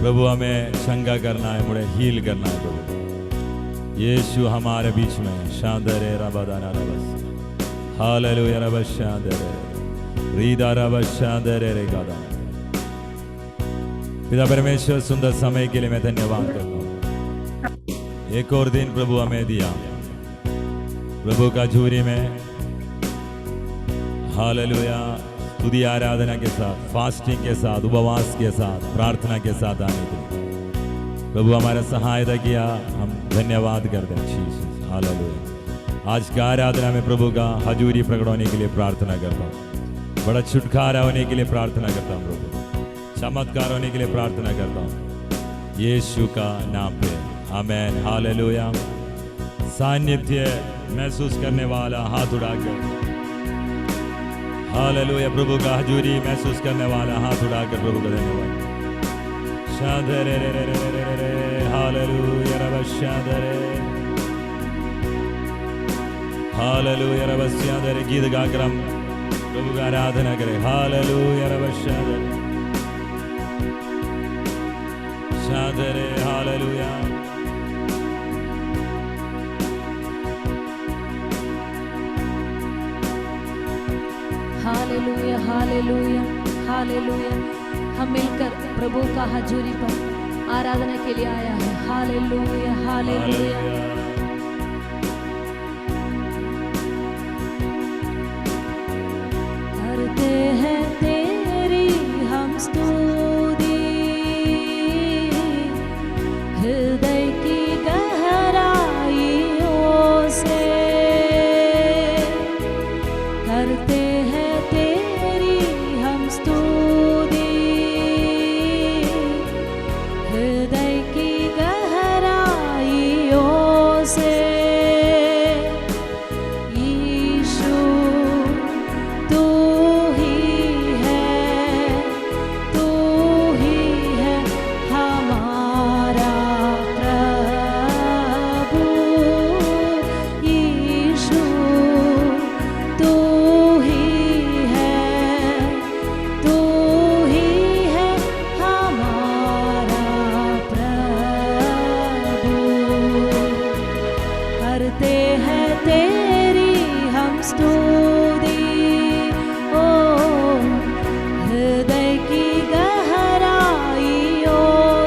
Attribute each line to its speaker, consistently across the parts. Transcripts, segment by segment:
Speaker 1: प्रभु हमें चंगा करना है, मुझे हील करना है प्रभु यीशु हमारे बीच में शांदरे रबादाना रबस हालेलुया रबस शांदरे रीदा रबस शांदरे रे गादा। पिता परमेश्वर, सुंदर समय के लिए मैं धन्यवाद करता हूँ। एक और दिन प्रभु हमें दिया, प्रभु का झूरी में हालेलुया तुझी आराधना के साथ, फास्टिंग के साथ, उपवास के साथ, प्रार्थना के साथ आने के लिए प्रभु हमारा सहायता किया। हम धन्यवाद करते हैं जीसस। हालेलुया। आज का आराधना में प्रभु का हजूरी प्रकट होने के लिए प्रार्थना करता हूँ, बड़ा छुटकारा होने के लिए प्रार्थना करता हूँ, प्रभु चमत्कार होने के लिए प्रार्थना करता हूँ यीशु का नाम पे, आमीन। हालेलुया। सानिध्य महसूस करने वाला हाथ उठाकर, हालेलुया, प्रभु का हजूरी महसूस करने वाला हाथ उठाकर प्रभु का धन्यवाद। शादरे रे रे रे रे रे रे हालेलुया रबशादरे हालेलुया रबशादरे। गीत गाकर हम प्रभु का आराधना करें। हालेलुया रबशादरे शादरे हालेलुया।
Speaker 2: हालेलुया हालेलुया हालेलुया। हम मिलकर प्रभु का हजूरी पर आराधना के लिए आया है। हालेलुया हालेलुया। करते हैं तेरी हम स्तुति, हृदय की गहराइयों से करते हैं तेरी हम स्तुति, हृदय की गहराइयों से। यीशु तू ही है, तू ही है हमारा प्रभु। यीशु तू ही है, तू ही है हमारा प्रभु। करते हैं तेरी हम स्तुति, ओ हृदय की गहराइयों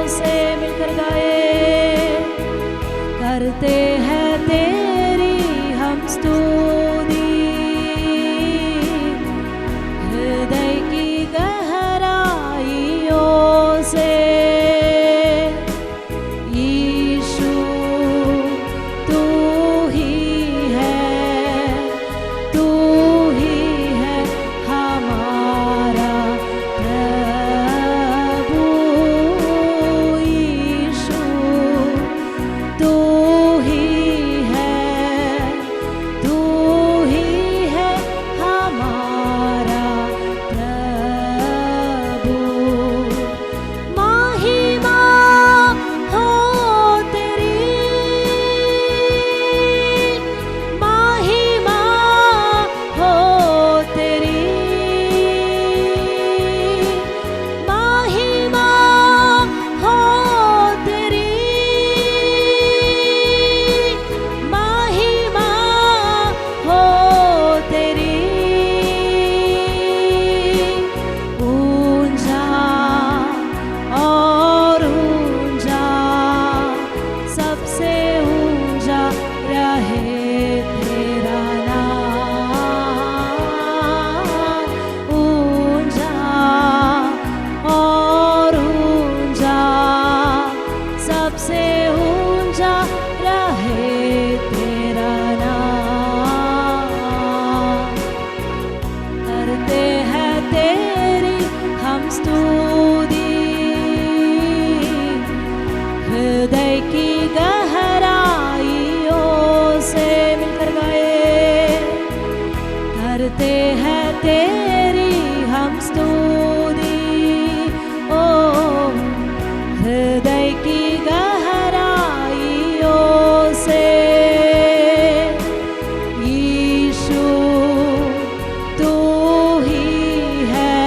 Speaker 2: से मिलकर गाए। करते हैं तेरी हम स्तुति, हृदय की गहराइयों से। यीशु तू ही है, तू ही है हमारा प्रभु। यीशु तू ही है, तू ही है हमारा प्रभु। महिमा हो तेरी, महिमा हो तेरी, महिमा हो तेरी, महिमा हो तेरी। ऊंचा और ऊंचा, सबसे ऊंचा रहे तेरा नाम। ऊंचा और ऊंचा, सबसे ऊंचा रहे तेरा नाम। करते हैं तेरी हम स्तुति, हृदय की गहराइयों से मिलकर गाए। करते हैं तेरी हम स्तुति, ओ हृदय की गहराइयों से। यीशु तू ही है,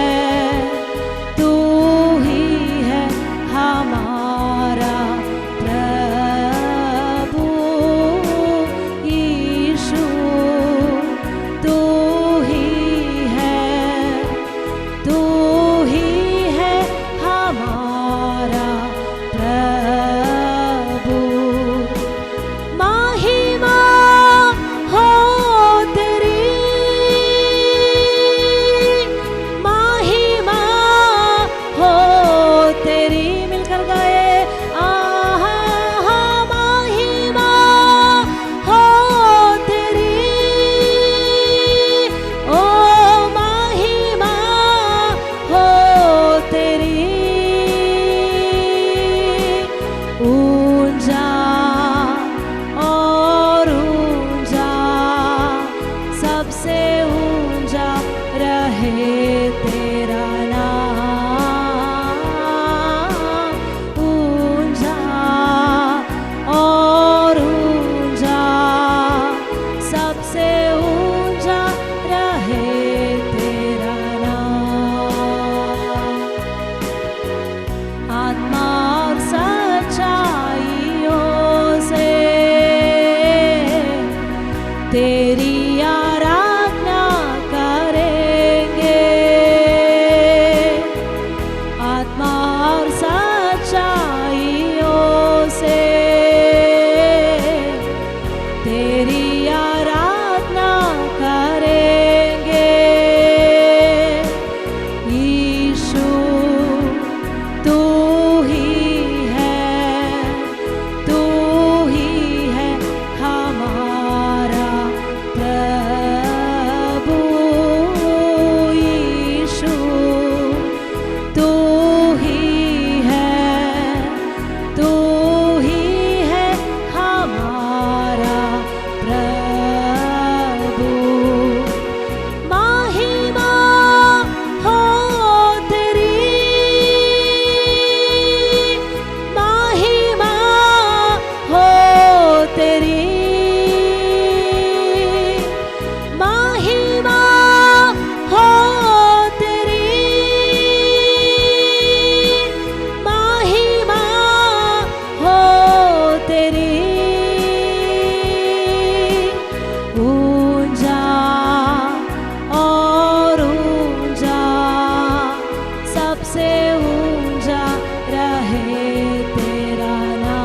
Speaker 2: सबसे ऊंचा रहे तेरा नाम,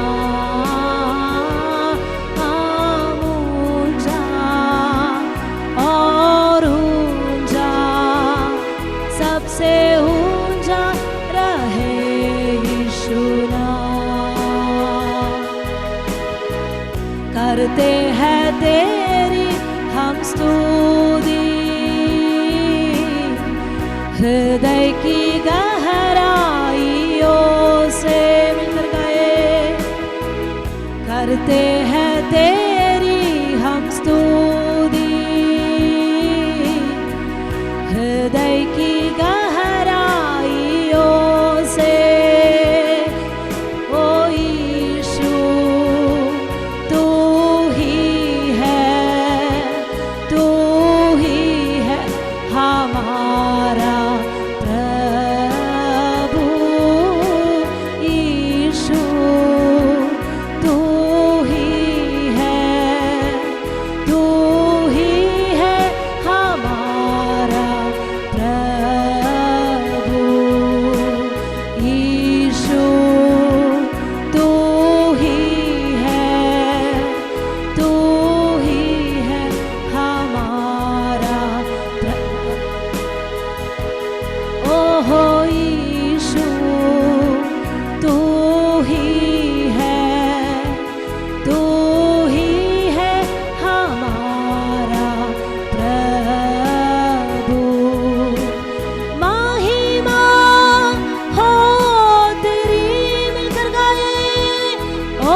Speaker 2: ऊंचा और ऊंचा, सबसे ऊंचा रहे यीशु नाम। करते हैं तेरी हम स्तुति, हृदय की गहराइयों से मिलकर गाए। करते हैं तेरी हम स्तुति, हृदय की गहराइयों से। ओ यीशु तू ही है हमारा प्रभु। यीशु तू ही है हमारा प्रभु। यीशु तू ही है हमारा प्रभु। ओहो यीशु तू ही है हमारा प्रभु। महिमा हो तेरी, मिलकर गाए। ओ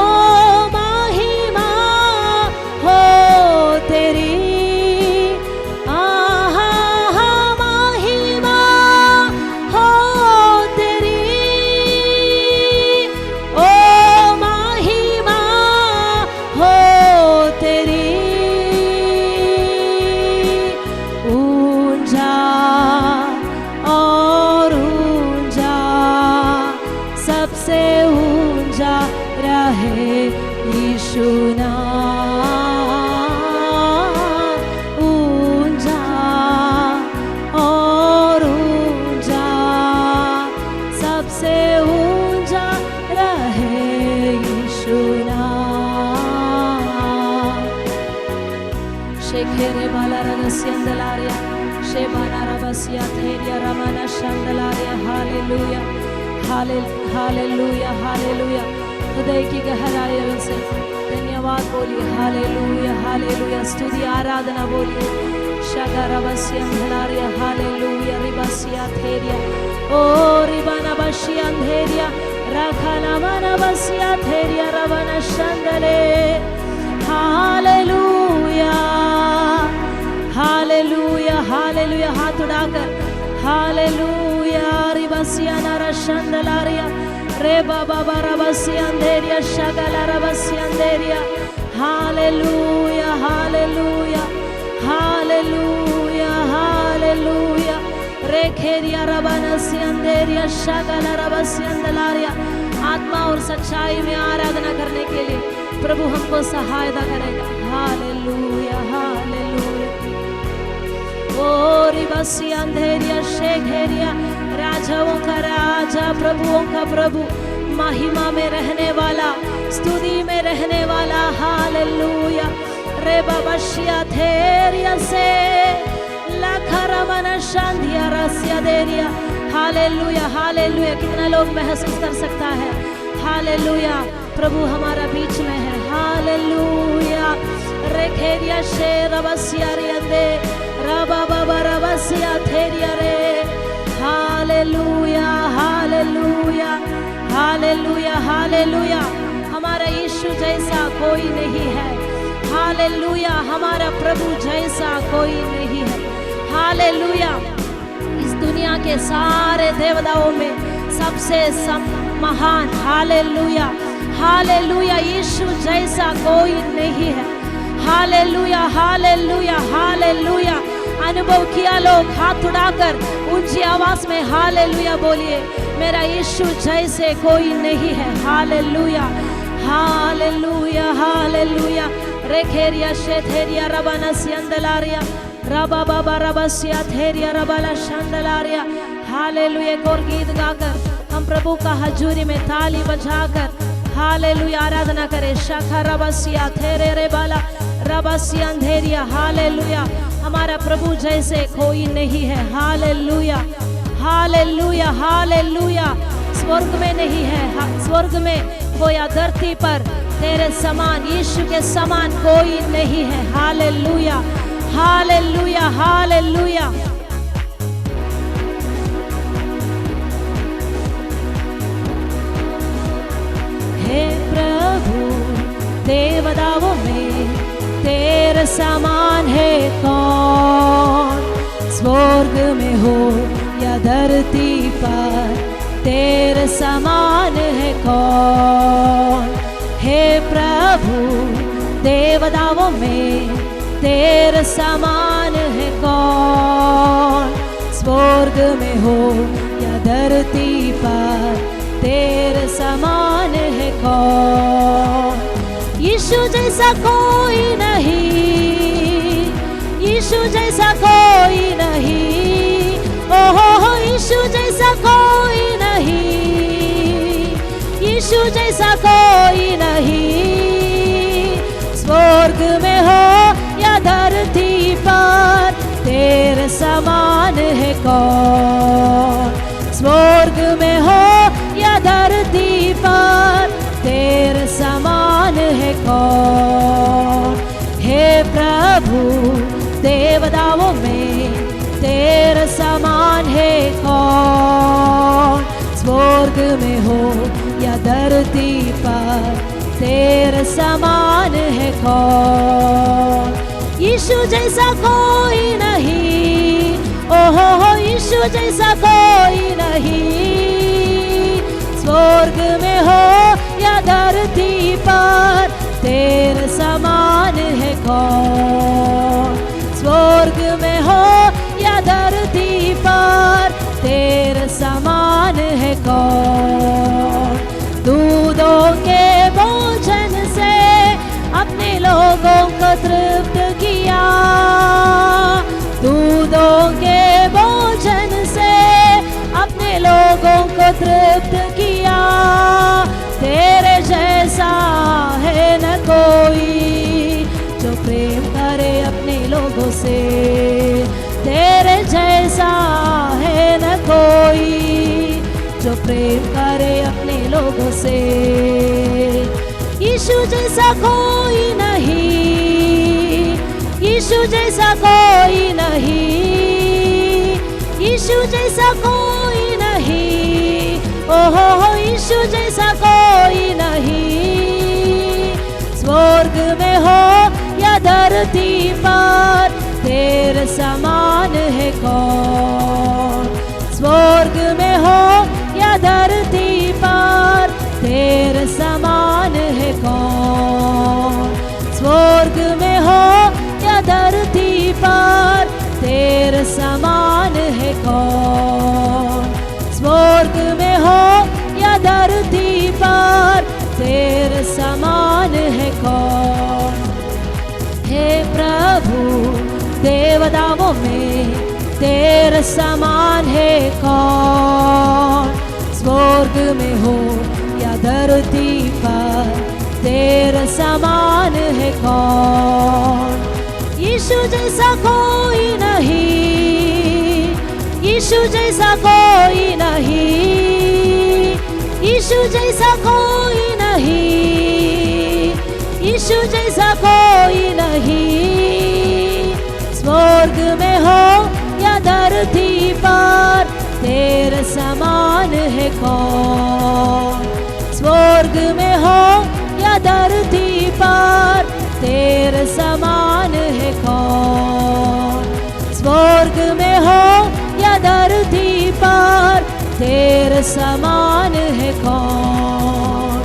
Speaker 2: महिमा हो तेरी, आहा महिमा हो तेरी। ओ महिमा हो तेरी, ऊंचा और ऊंचा, सबसे ऊंचा रहे यीशु नाम। ऊंचा और ऊंचा, सबसे ऊंचा रहे यीशु नाम। शेखेरे बाला रगस्यंदलारिया, शेबाना रबसिया थेरिया रमाना शंदलारिया। हालेलुया हालेलुया हालेलुया। हृदय की गहराइयों से धन्यवाद बोलिए। हालेलुया हालेलुया। स्तुति आराधना बोलिए। शगरबस्यंदलारिया। हालेलुया रिबसिया थेरिया। ओ रिबाना बसिया थेरिया, रखना मना बसिया थेरिया रबना शंदले। हालेलुया हालेलुया हालेलुया। हाथ उठाकर हालेलुया रिबसिया नरा शंदलारिया, रे बाबा रबसिया अंधेरिया, शगला रबसिया अंधेरिया। हालेलुया हालेलुया हालेलुया हालेलुया। रे खेरिया रबनसिया अंधेरिया, शगला रबसिया अंधलारिया। आत्मा और सच्चाई में आराधना करने के लिए प्रभु हमको सहायता करेगा। Hallelujah hallelujah. ओ रिबसिया अंधेरिया, शेखेरिया, राजाओं का राजा, प्रभुओं का प्रभु, महिमा में रहने वाला, स्तुति में रहने वाला। हालेलुया। रे बाबशिया थेरिया से लखरमना शांतिया रसिया देरिया। Hallelujah hallelujah. कितना लोग महसूस कर सकता है? हालेलुया। प्रभु हमारा बीच में है। हालेलुया। रे खेरिया शे रबसिया रियंदे, रबा बाबा रबसिया थेरिया रे। हालेलुया हालेलुया हालेलुया हालेलुया। हमारा यीशु जैसा कोई नहीं है। हालेलुया। हमारा प्रभु जैसा कोई नहीं है। हालेलुया। इस दुनिया के सारे देवताओं में सबसे महान, हालेलुया हालेलुया, यीशु जैसा कोई नहीं है। हालेलुया हालेलुया हालेलुया। अनुभव किया लोग, हाथ उठाकर ऊंची आवाज में हालेलुया बोलिए। मेरा यीशु जैसे कोई नहीं है। हालेलुया हालेलुया हालेलुया। रेखेरिया शेथेरिया रबाना सियंदलारिया, रबा बाबा रबसिया थेरिया रबाला शंदलारिया। हालेलुया। एक और गीत गाकर हम प्रभु का हजूरी में ताली बजाकर हालेलुया आराधना करें। शाखा रबसिया थेरे रे बाला रबसिया अंधेरिया। हालेलुया। हमारा प्रभु जैसे कोई नहीं है। हालेलुया हालेलुया हालेलुया। स्वर्ग में नहीं है, स्वर्ग में हो या धरती पर तेरे समान, यीशु के समान कोई नहीं है। हालेलुया हालेलुया हालेलुया। हे प्रभु देवताओं में तेरे समान है कौन, स्वर्ग में हो या धरती पर तेरे समान है कौन। हे प्रभु देवताओं में तेरे समान है कौन, स्वर्ग में हो या धरती पर तेरे समान है कौन। यीशु जैसा कोई नहीं, यीशु जैसा कोई नहीं, ओहो यीशु जैसा कोई नहीं, यीशु जैसा कोई नहीं। स्वर्ग में हो या धरती पर तेरे समान है कौन, स्वर्ग में हो या धरती पर तेरे समान है कौन। हे प्रभु देवताओं में तेरे समान है कौन, स्वर्ग में हो या धरती पर तेरे समान है कौन। यीशु जैसा कोई नहीं, ओहो यीशु जैसा कोई नहीं। स्वर्ग में हो या धरती पर तेरे समान है कौन, स्वर्ग में हो या धरती पर तेरे समान है कौन। दूधों के भोजन से अपने लोगों को तृप्त किया, दूधों के भोजन से अपने लोगों को तृप्त किया। तेरे जैसा है न कोई जो प्रेम करे अपने लोगों से, तेरे जैसा है न कोई जो प्रेम करे अपने लोगों से। यीशु जैसा कोई नहीं, यीशु जैसा कोई नहीं, यीशु जैसा कोई नहीं, ओहो यीशु जैसा कोई नहीं। स्वर्ग में हो या धरती पर तेरे समान है कौन, स्वर्ग में हो या धरती पर तेरे समान है कौन। स्वर्ग में हो या धरती पर तेरे समान है कौन, स्वर्ग में हो या धरती पर तेरे समान है कौन। हे प्रभु देवताओं में तेरे समान है कौन, स्वर्ग में हो या धरती पर तेरे समान है कौन। यीशु जैसा कोई नहीं, यीशु जैसा कोई नहीं, यीशु जैसा कोई नहीं, यीशु जैसा कोई नहीं। स्वर्ग में हो या धरती पर तेरे समान है कौन, स्वर्ग में हो या धरती पर तेरे समान है कौन। स्वर्ग में हो या धरती पर तेरे समान है कौन,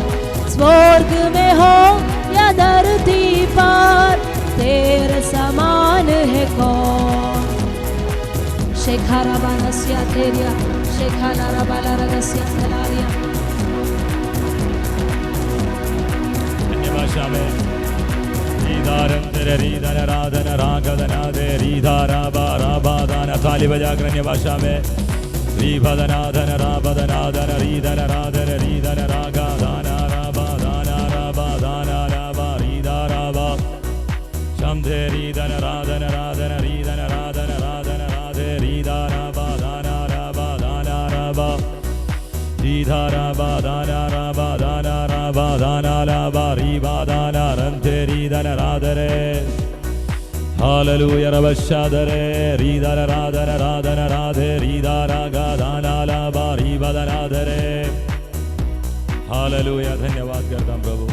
Speaker 2: स्वर्ग में हो या धरती पर तेरे समान है कौन। शेखारा बानस्या तेरिया शेखारा बाला रगस्या थलारिया।
Speaker 1: अन्य भाषा में रीधन राधन रागधना दे रीधा राबा राबा दाना ताली बजाकर अन्य भाषा में Ribadana rabadana ridana radana ridana raga dana raba dana raba dana raba ridana raba Shamde ridana radana radana ridana radana radana radhe ridana raba dana raba dana raba Ridhara badana raba dana raba dana raba ribadana rante ridana radare Hallelujah, Rabashadare, Ridara Radana Radana Radhe, Ridara Gadana Laba, Ribadanadare. Hallelujah, धन्यवाद करता हूँ प्रभु.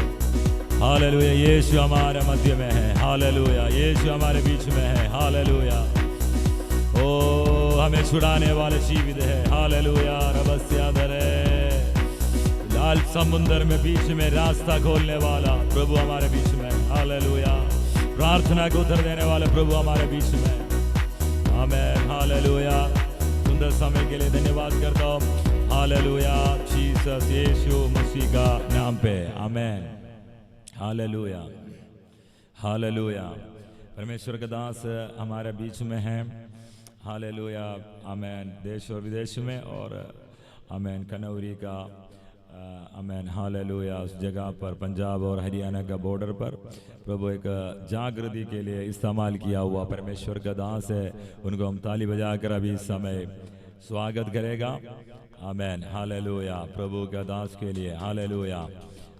Speaker 1: Hallelujah, यीशु हमारे मध्य में है. Hallelujah, यीशु हमारे बीच में है. Hallelujah. ओ हमें छुड़ाने वाले जीवित है. Hallelujah, रबस्यादरे. लाल समुंदर में बीच में रास्ता खोलने वाला प्रभु हमारे बीच में. Hallelujah. प्रार्थना को उत्तर देने वाले प्रभु हमारे बीच में. आमेन. हालेलुया. सुंदर समय के लिए धन्यवाद करता हूँ. हालेलुया. जीसस यीशु मसीह का नाम पे. आमेन. हालेलुया. हालेलुया. परमेश्वर का दास हमारे बीच में हैं. हालेलुया. आमेन. देश और विदेश में और आमेन कनौरी का आमेन. हालेलुया. उस जगह पर पंजाब और हरियाणा का बॉर्डर पर प्रभु एक जागृति के लिए इस्तेमाल किया हुआ परमेश्वर का दास है. उनको हम ताली बजाकर अभी इस समय स्वागत करेगा. आमेन. हालेलुया. प्रभु का दास के लिए. हालेलुया.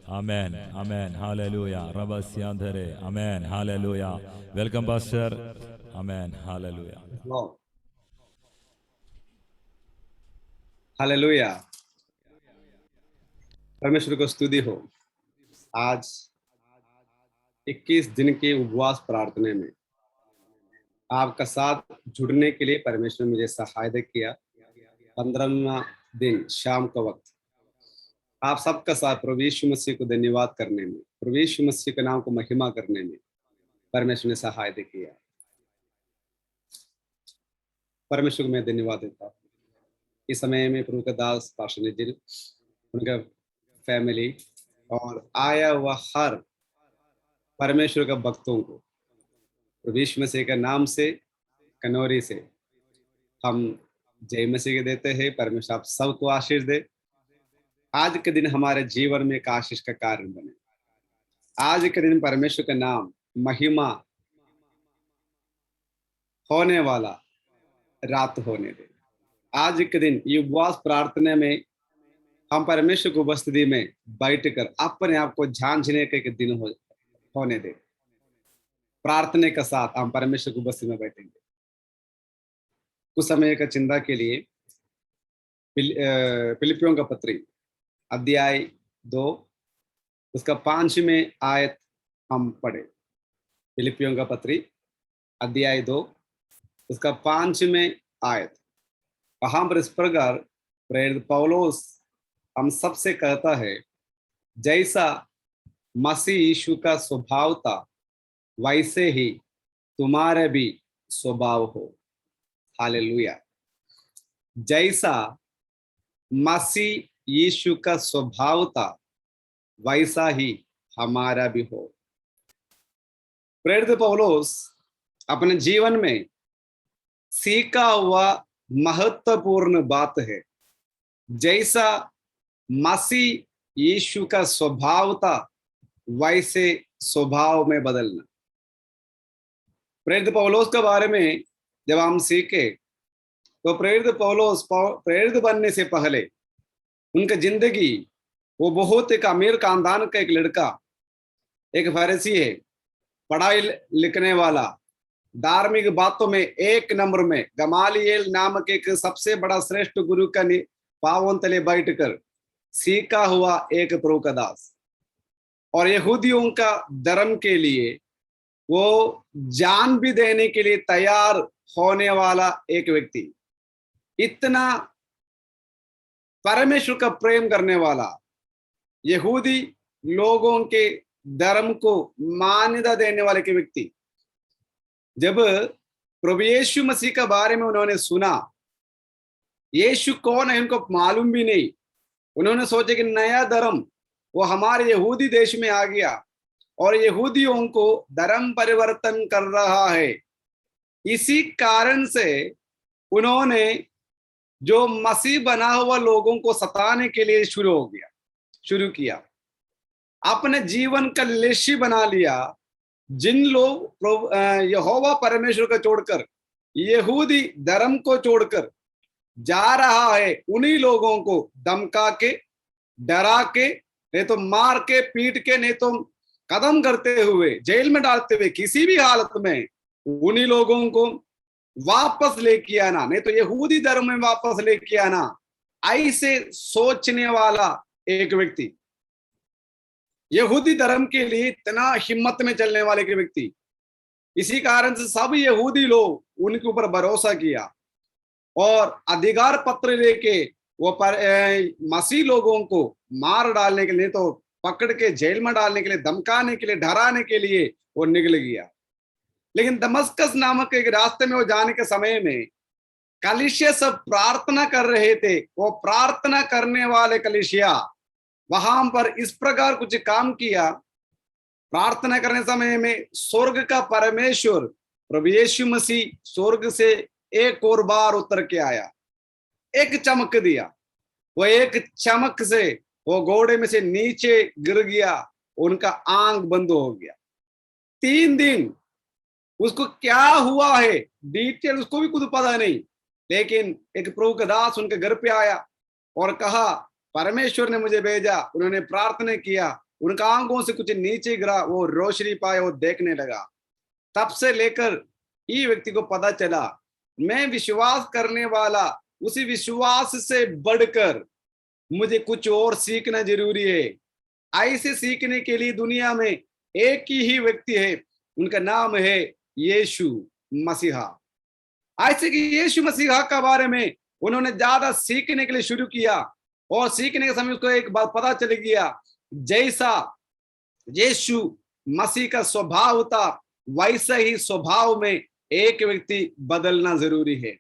Speaker 1: आमेन. आमेन. हालेलुया. रबस्यांधरे. आमेन. हालेलुया. Welcome pastor. आमेन. हालेलुया.
Speaker 3: हालेलुया. परमेश्वर को स्तुति हो. आज 21 दिन के उपवास प्रार्थना में आपका साथ जुड़ने के लिए परमेश्वर ने मुझे सहायता किया. 15वां दिन शाम का वक्त आप सबका साथ प्रभु यीशु मसीह को धन्यवाद करने में, प्रभु यीशु मसीह के नाम को महिमा करने में परमेश्वर ने सहायता किया. परमेश्वर को मैं धन्यवाद देता हूँ. इस समय में प्रभु का दास पास्टर निजिल, उनका फैमिली और आया हुआ हर परमेश्वर का भक्तों को प्रभु यीशु मसीह के नाम से कनौरी से हम जय मसीह के देते हैं. परमेश्वर आप सबको आशीष दे. आज के दिन हमारे जीवन में एक आशीष का कारण बने. आज के दिन परमेश्वर का नाम महिमा होने वाला रात होने दे. आज के दिन ये उपवास प्रार्थना में हम परमेश्वर की उपस्थिति में बैठकर अपने आप को झांझने के एक दिन होने दे. प्रार्थना के साथ हम परमेश्वर की उपस्थिति में बैठेंगे. कुछ समय का चिंता के लिए फिलिपियों का पत्री अध्याय 2 उसका 5वें आयत हम पढ़े. फिलिपियों का पत्री अध्याय 2 उसका 5वें आयत. वहां पर इस प्रकार प्रेरित पौलुस हम सबसे कहता है, जैसा मसीह यीशु का स्वभाव था वैसे ही तुम्हारा भी स्वभाव हो. हालेलुया. जैसा मसीह यीशु का स्वभाव था वैसा ही हमारा भी हो. प्रेरित पौलुस अपने जीवन में सीखा हुआ महत्वपूर्ण बात है. जैसा मसीह यीशु का स्वभाव था वैसे स्वभाव में बदलना. प्रेरित पौलुस के बारे में जब हम सीखे तो प्रेरित पौलुस प्रेरित बनने से पहले उनका जिंदगी वो बहुत एक अमीर खानदान का एक लड़का, एक फरीसी है, पढ़ाई लिखने वाला, धार्मिक बातों में 1 नंबर में, गमालिएल नामक एक सबसे बड़ा श्रेष्ठ गुरु का पावन तले बैठकर सीखा हुआ एक प्रभु का दास और यहूदियों का धर्म के लिए वो जान भी देने के लिए तैयार होने वाला एक व्यक्ति. इतना परमेश्वर का प्रेम करने वाला, यहूदी लोगों के धर्म को मान्यता देने वाले के व्यक्ति. जब प्रभु यीशु मसीह के बारे में उन्होंने सुना, यीशु कौन है उनको मालूम भी नहीं, उन्होंने सोचा कि नया धर्म वो हमारे यहूदी देश में आ गया और यहूदियों को धर्म परिवर्तन कर रहा है. इसी कारण से उन्होंने जो मसीह बना हुआ लोगों को सताने के लिए शुरू किया, अपने जीवन का लेशी बना लिया। जिन लोग यहोवा परमेश्वर को छोड़कर यहूदी धर्म को छोड़कर जा रहा है, उन्हीं लोगों को धमका के, डरा के, नहीं तो मार के, पीट के, नहीं तो कदम करते हुए, जेल में डालते हुए, किसी भी हालत में उन्हीं लोगों को वापस लेके आना, नहीं तो यहूदी धर्म में वापस लेके आना। ऐसे सोचने वाला एक व्यक्ति, यहूदी धर्म के लिए इतना हिम्मत में चलने वाले के व्यक्ति, इसी कारण से सब यहूदी लोग उनके ऊपर भरोसा किया और अधिकार पत्र लेके वो मसीह लोगों को मार डालने के लिए, तो पकड़ के जेल में डालने के लिए, धमकाने के लिए, डराने के लिए वो निकल गया। लेकिन दमस्कस नामक एक रास्ते में वो जाने के समय में कलीसिया सब प्रार्थना कर रहे थे। वो प्रार्थना करने वाले कलीसिया वहां पर इस प्रकार कुछ काम किया। प्रार्थना करने समय में स्वर्ग का परमेश्वर प्रभु यीशु मसीह स्वर्ग से एक और बार उतर के आया, एक चमक दिया। वो एक चमक से वो घोड़े में से नीचे गिर गया, उनका आंख बंद हो गया। 3 दिन उसको क्या हुआ है डिटेल उसको भी कुछ पता नहीं, लेकिन एक प्रभु का दास उनके घर पे आया और कहा परमेश्वर ने मुझे भेजा। उन्होंने प्रार्थना किया, उनका आंखों से कुछ नीचे गिरा, वो रोशनी पाए, वो देखने लगा। तब से लेकर ये व्यक्ति को पता चला मैं विश्वास करने वाला, उसी विश्वास से बढ़कर मुझे कुछ और सीखना जरूरी है। ऐसे सीखने के लिए दुनिया में एक ही व्यक्ति है, उनका नाम है यीशु मसीहा। ऐसे कि यीशु मसीहा के बारे में उन्होंने ज्यादा सीखने के लिए शुरू किया और सीखने के समय उसको एक बात पता चल गया, जैसा यीशु मसीह का स्वभाव था वैसा ही स्वभाव में एक व्यक्ति बदलना जरूरी है।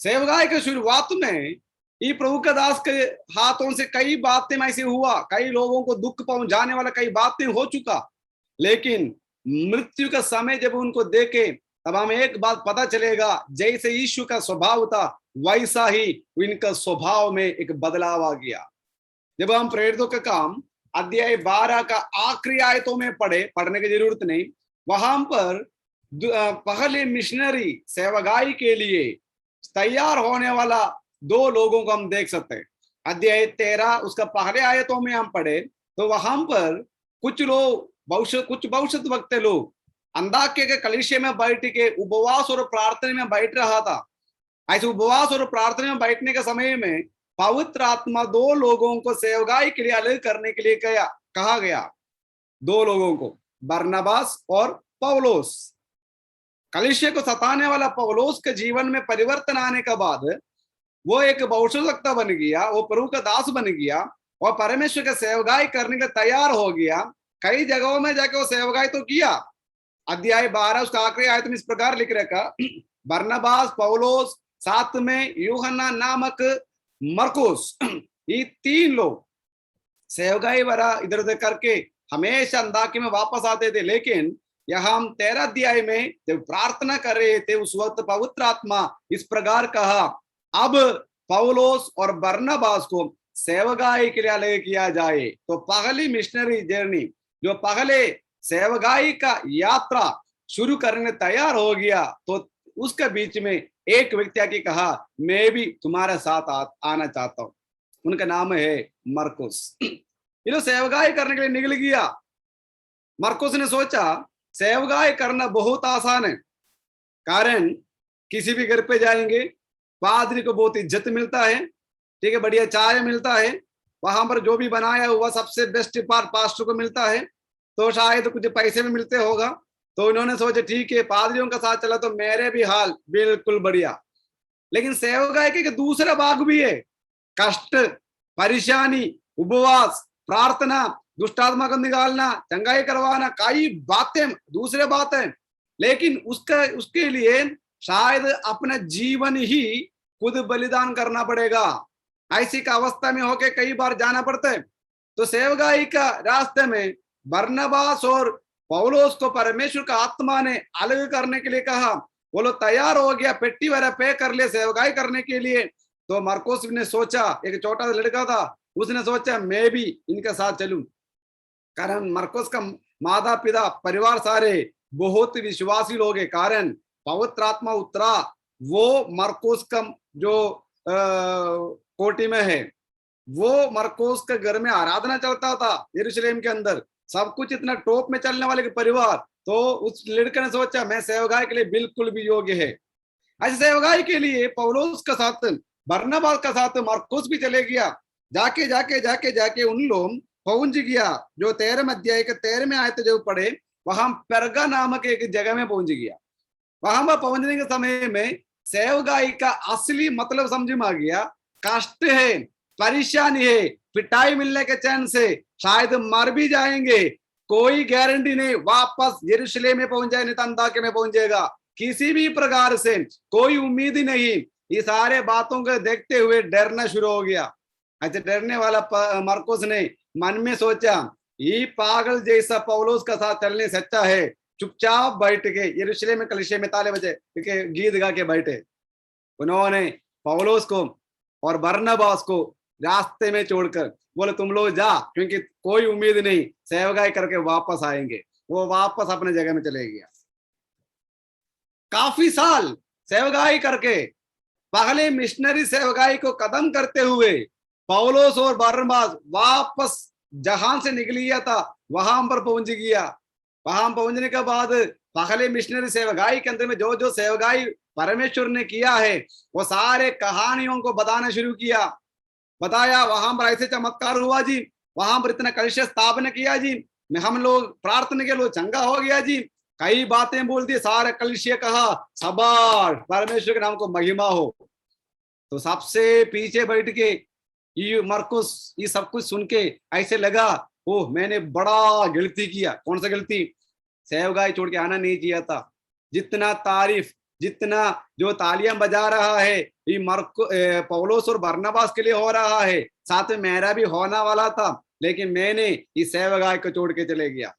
Speaker 3: सेवकाई के शुरुआत में ये प्रभु का दास के हाथों से कई बातें ऐसे हुआ, कई लोगों को दुख पहुंचाने वाला कई बातें हो चुका, लेकिन मृत्यु का समय जब उनको देखे तब हमें एक बात पता चलेगा, जैसे यीशु का स्वभाव था वैसा ही इनका स्वभाव में एक बदलाव आ गया। जब हम प्रेरितों का काम अध्याय 12 का आखिरी आयतों में पढ़ने की जरूरत नहीं, वहां पर पहले मिशनरी सेवकाई के लिए तैयार होने वाला 2 लोगों को हम देख सकते हैं। अध्याय 13 उसका पहले आयतों में हम पढ़े तो वहां पर कुछ भविष्य वक्त लोग अंताकिया के कलीसिया में बैठ के उपवास और प्रार्थना में बैठ रहा था। ऐसे उपवास और प्रार्थना में बैठने के समय में पवित्र आत्मा 2 लोगों को सेवकाई के लिए अलग करने के लिए कहा गया। 2 लोगों को, बरनबास और पौलुस। कलीसिया को सताने वाला पौलुस के जीवन में परिवर्तन आने के बाद वो एक भविष्यवक्ता बन गया, वो प्रभु का दास बन गया और परमेश्वर के सेवकाई करने के तैयार हो गया। कई जगहों में जाके वो सेवकाई तो किया। अध्याय 12 उसका आखिरी आयत में इस प्रकार लिख रखा, बरनबास, पौलुस, साथ में यूहन्ना नामक मरकुस, ये 3 लोग सेवकाई वाला इधर उधर करके हमेशा अंताकिया में वापस आते थे। लेकिन यहाँ हम 13 अध्याय में जब प्रार्थना कर रहे थे उस वक्त पवित्र आत्मा इस प्रकार कहा, अब पौलुस और बरनबास को सेवकाई के लिए अलग किया जाए। तो पहली मिशनरी जर्नी, जो पहले सेवकाई का यात्रा शुरू करने तैयार हो गया, तो उसके बीच में एक व्यक्ति आके कहा मैं भी तुम्हारे साथ आना चाहता हूं। उनका नाम है मरकुस। ये लोग सेवकाई करने के लिए निकल गया। मरकुस ने सोचा सेवकाई करना बहुत आसान है, कारण किसी भी घर पे जाएंगे, पादरी को बहुत इज्जत मिलता है, ठीक है, बढ़िया चाय मिलता है, वहां पर जो भी बनाया हुआ सबसे बेस्ट पार्ट पास्टर को मिलता है, तो शायद कुछ पैसे भी मिलते होगा। तो उन्होंने सोचा ठीक है पादरियों का साथ चला तो मेरे भी हाल बिल्कुल बढ़िया। लेकिन सेवकाई के दूसरा भाग भी है, कष्ट, परेशानी, उपवास, प्रार्थना, दुष्टात्मा को निकालना, चंगाई करवाना, कई बातें, दूसरे बातें। लेकिन उसके लिए शायद अपना जीवन ही खुद बलिदान करना पड़ेगा। ऐसी का अवस्था में होके कई बार जाना पड़ता है। तो सेवकाई का रास्ते में बरनबास और पौलुस को परमेश्वर का आत्मा ने अलग करने के लिए कहा। वो लोग तैयार हो गया, पेट्टी वगैरह पे कर लिए सेवकाई करने के लिए। तो मरकुस ने सोचा, एक छोटा सा लड़का था, उसने सोचा मैं भी इनके साथ चलूं। कारण मरकुस का माता पिता परिवार सारे बहुत विश्वासी लोग है, कारण पवित्र आत्मा उतरा वो मरकुस का जो कोटि में है, वो मरकुस के घर में आराधना चलता था यरूशलेम के अंदर, सब कुछ इतना टॉप में चलने वाले के परिवार। तो उस लड़के ने सोचा मैं सेवकाई के लिए बिल्कुल भी योग्य है। ऐसे सेवकाई के लिए पौलुस के साथ बरनबास के साथ मरकुस भी चले गया। जाके जाके जाके जाके उन लोग पहुंच गया, जो 13 अध्याय के 13 आयत जो पढ़े, वहां पेरगा नामक एक जगह में पहुंच गया। वहां पर पहुंचने के समय में सेवकाई का असली मतलब समझ में आ गया। कष्ट है, परेशानी है, पिटाई मिलने के चैन से शायद मर भी जाएंगे, कोई गारंटी नहीं वापस यरूशलेम में पहुंच जाए, नहीं तो अंताकिया में पहुंचेगा, किसी भी प्रकार से कोई उम्मीद ही नहीं। ये सारे बातों को देखते हुए डरना शुरू हो गया। अच्छा, डरने वाला मरकुस ने मन में सोचा ये पागल जैसा पौलुस का साथ चलने से अच्छा है चुपचाप बैठ के यरूशलेम में कलीसिया में ताले बजे गीत गा के बैठे। उन्होंने पौलुस को और बरनबास को रास्ते में छोड़कर बोले तुम लोग जा, क्योंकि कोई उम्मीद नहीं, सेवकाई करके वापस आएंगे। वो वापस अपने जगह में चले गया। काफी साल सेवकाई करके पहले मिशनरी सेवकाई को कदम करते हुए पौलुस और बरनबास वापस जहां से निकलिया था वहां पर पहुंच गया। वहां पहुंचने के बाद पहले मिशनरी सेवकाई के अंदर में जो जो सेवकाई परमेश्वर ने किया है वो सारे कहानियों को बताना शुरू किया। बताया वहां पर ऐसे चमत्कार हुआ जी, वहां पर इतना कलश स्थापना किया जी, हम लोग प्रार्थना के लोग चंगा हो गया जी, कई बातें बोल दी, सारे कलिसिया कहा सबार परमेश्वर के नाम को महिमा हो। तो सबसे पीछे बैठ के ये मरकुस ये सब कुछ सुन के ऐसे लगा ओह मैंने बड़ा गलती किया। कौन सा गलती? सेवकाई छोड़ के आना नहीं चाहिए था। जितना तारीफ, जितना जो तालियां बजा रहा है ये पौलुस और बरनबास के लिए हो रहा है, साथ में मेरा भी होना वाला था, लेकिन मैंने इस सेवकाई को छोड़ के चले गया।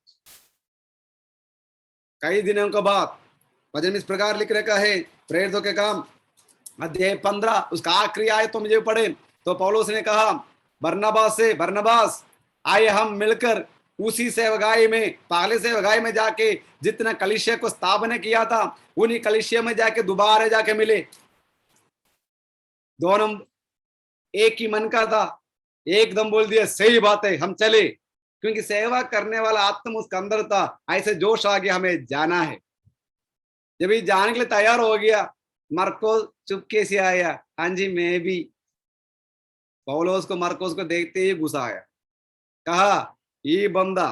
Speaker 3: कई दिनों के बाद वचन में इस प्रकार लिख रखा है, प्रेरितों के काम अध्याय 15 उसका आखिरी आयत तो मुझे पढ़े। तो पौलुस ने कहा बरनबास से, बरनबास आइए हम मिलकर उसी सेवकाई में, पहले सेवकाई में जाके जितना कलीसिया को स्थापना किया था उन्हीं कलीसिया में जाके दोबारा जाके मिले। दोनों एक ही मन का था, एकदम बोल दिया सही बात है हम चले, क्योंकि सेवा करने वाला आत्मा उसके अंदर था। ऐसे जोश आ गया हमें जाना है। जब ये जाने के लिए तैयार हो गया, मरकुस चुपके से आया, हाँ जी मैं भी। पौलुस को मरकुस को देखते ही गुस्सा आया, कहा ये बंदा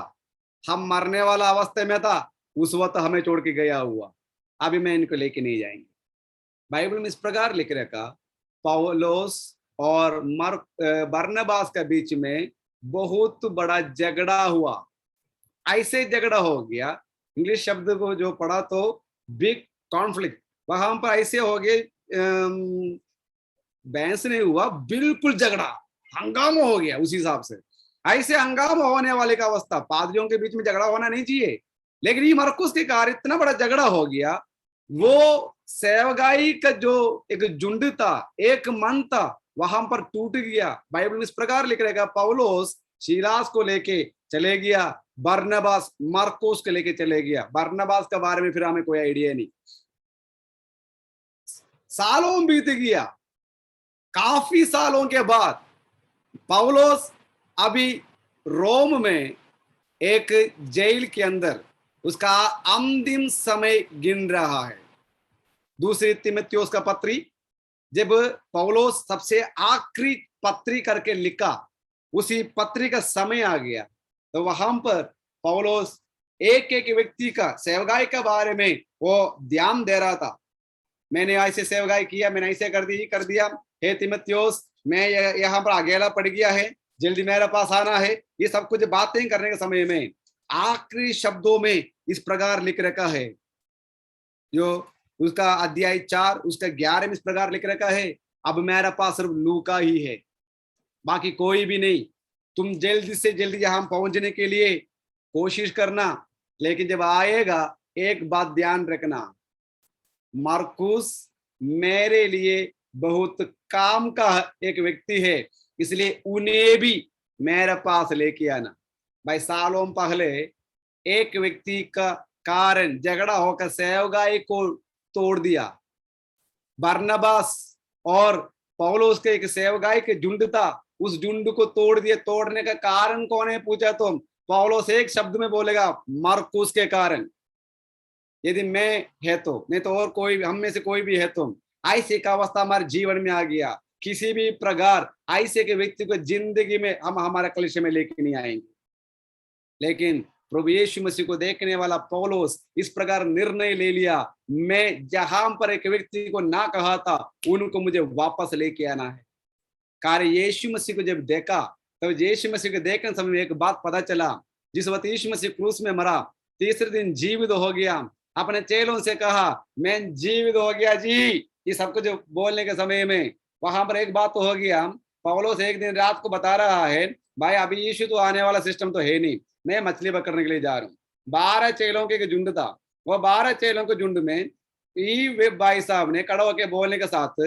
Speaker 3: हम मरने वाला अवस्था में था उस वक्त हमें छोड़ के गया हुआ, अभी मैं इनको लेके नहीं जाएंगे। बाइबल में इस प्रकार लिख रखा पौलुस और बरनबास के बीच में बहुत बड़ा झगड़ा हुआ। ऐसे झगड़ा हो गया, इंग्लिश शब्द को जो पढ़ा तो बिग कॉन्फ्लिक्ट, वहां पर ऐसे हो गए, बहस नहीं हुआ, बिल्कुल झगड़ा, हंगामा हो गया। उस हिसाब से ऐसे हंगामा होने वाले का अवस्था, पादरियों के बीच में झगड़ा होना नहीं चाहिए, लेकिन ये मरकुस के कारण इतना बड़ा झगड़ा हो गया। वो सेवकाई का जो एक झुंड था, एक मन था, वहां पर टूट गया। बाइबल में इस प्रकार लिख रहेगा पौलुस सीलास को लेके चले गया, बरनबास मरकुस को लेके चले गया। बरनबास के बारे में फिर हमें कोई आइडिया नहीं। सालों बीत गया, काफी सालों के बाद पौलुस अभी रोम में एक जेल के अंदर उसका अंतिम समय गिन रहा है। दूसरी तिमुथियुस का पत्री, जब पौलुस सबसे आखिरी पत्री करके लिखा, उसी पत्री का समय आ गया, तो वहां पर पौलुस एक एक व्यक्ति का सेवकाई के बारे में वो ध्यान दे रहा था। मैंने ऐसे सेवकाई किया, मैंने ऐसे कर दिया, हे तिमुथियुस मैं यहाँ पर अकेला पड़ गया है, जल्दी मेरे पास आना है। ये सब कुछ बातें करने के समय में आखिरी शब्दों में इस प्रकार लिख रखा है, जो उसका अध्याय 4 उसका 11 में इस प्रकार लिख रखा है, अब मेरे पास सिर्फ लूका ही है, बाकी कोई भी नहीं। तुम जल्दी से जल्दी यहाँ पहुंचने के लिए कोशिश करना, लेकिन जब आएगा एक बात ध्यान रखना, मरकुस मेरे लिए बहुत काम का एक व्यक्ति है, इसलिए उन्हें भी मेरे पास लेके आना। भाई सालों पहले एक व्यक्ति का कारण झगड़ा होकर सेवगाई को तोड़ दिया। बरनबास और पौलुस के एक सेवगाई के झुंड था, उस झुंड को तोड़ दिया। तोड़ने का कारण कौन है पूछा तो पौलुस एक शब्द में बोलेगा, मरकुस के कारण। यदि मैं है तो, नहीं तो और कोई हम में से कोई भी है तो, ऐसे का अवस्था हमारे जीवन में आ गया, किसी भी प्रकार ऐसे के व्यक्ति को जिंदगी में हम हमारे कलिशे में लेके नहीं आएंगे। लेकिन प्रभु यीशु मसीह को देखने वाला पौलुस इस प्रकार निर्णय ले लिया, मैं जहां पर एक व्यक्ति को ना कहा था उनको मुझे वापस लेके आना है। कार्य यीशु मसीह को जब देखा तब यीशु मसीह को देखने समय में एक बात पता चला, जिस वक्त यीशु मसीह क्रूस में मरा, तीसरे दिन जीवित हो गया, अपने चेलों से कहा मैं जीवित हो गया जी। ये सब कुछ बोलने के समय में वहां पर एक बात तो हो गया, पौलुस एक दिन रात को बता रहा है, भाई अभी यीशु तो आने वाला सिस्टम तो है नहीं, मैं मछली पकड़ने के लिए जा रहा हूँ। 12 चेलों के झुंड था, वो 12 चेलों के झुंड में भाई साहब ने कड़ा होकर बोलने के साथ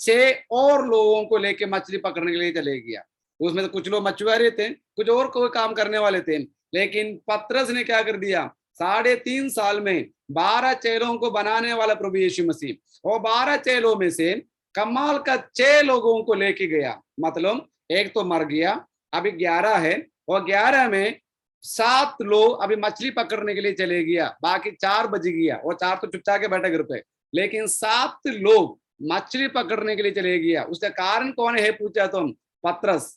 Speaker 3: 6 और लोगों को लेके मछली पकड़ने के लिए चले गया। उसमें तो कुछ लोग मछुआरे थे, कुछ और कोई काम करने वाले थे। लेकिन पतरस ने क्या कर दिया, 3.5 साल में 12 चेलों को बनाने वाला प्रभु यीशु मसीह, और 12 चेलों में से कमाल का 6 लोगों को लेके गया। मतलब एक तो मर गया, अभी 11 है, और 11 में 7 लोग अभी मछली पकड़ने के लिए चले गया, बाकी 4 बज गया, और 4 तो चुपचाप के बैठे घर पे, लेकिन 7 लोग मछली पकड़ने के लिए चले गया। उसका कारण कौन है पूछा तुम, पतरस।